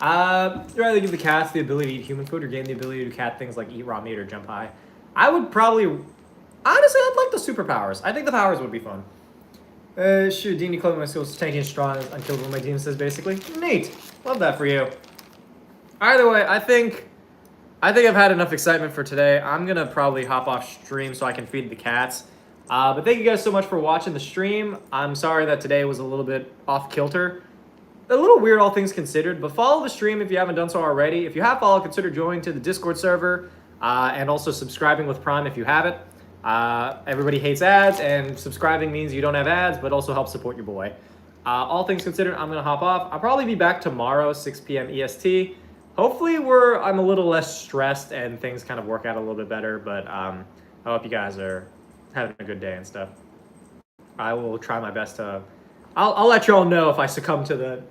Speaker 1: I'd rather give the cats the ability to eat human food or gain the ability to cat things like eat raw meat or jump high. I would probably... Honestly, I'd like the superpowers. I think the powers would be fun. Sure, D&D clothing my skills tanky and strong unkillable when my team says, basically. Neat. Love that for you. Either way, I think I've had enough excitement for today. I'm going to probably hop off stream so I can feed the cats. But thank you guys so much for watching the stream. I'm sorry that today was a little bit off kilter. A little weird, all things considered, but follow the stream if you haven't done so already. If you have followed, consider joining to the Discord server and also subscribing with Prime if you haven't. Everybody hates ads, and subscribing means you don't have ads, but also helps support your boy. All things considered, I'm going to hop off. I'll probably be back tomorrow, 6 p.m. EST. Hopefully I'm a little less stressed and things kind of work out a little bit better, but I hope you guys are having a good day and stuff. I will try my best to... I'll let y'all know if I succumb to the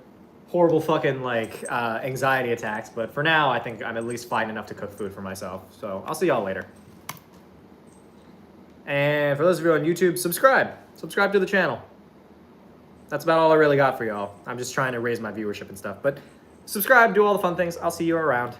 Speaker 1: horrible fucking, anxiety attacks, but for now, I think I'm at least fine enough to cook food for myself. So, I'll see y'all later. And for those of you on YouTube, subscribe. Subscribe to the channel. That's about all I really got for y'all. I'm just trying to raise my viewership and stuff. But subscribe, do all the fun things. I'll see you around.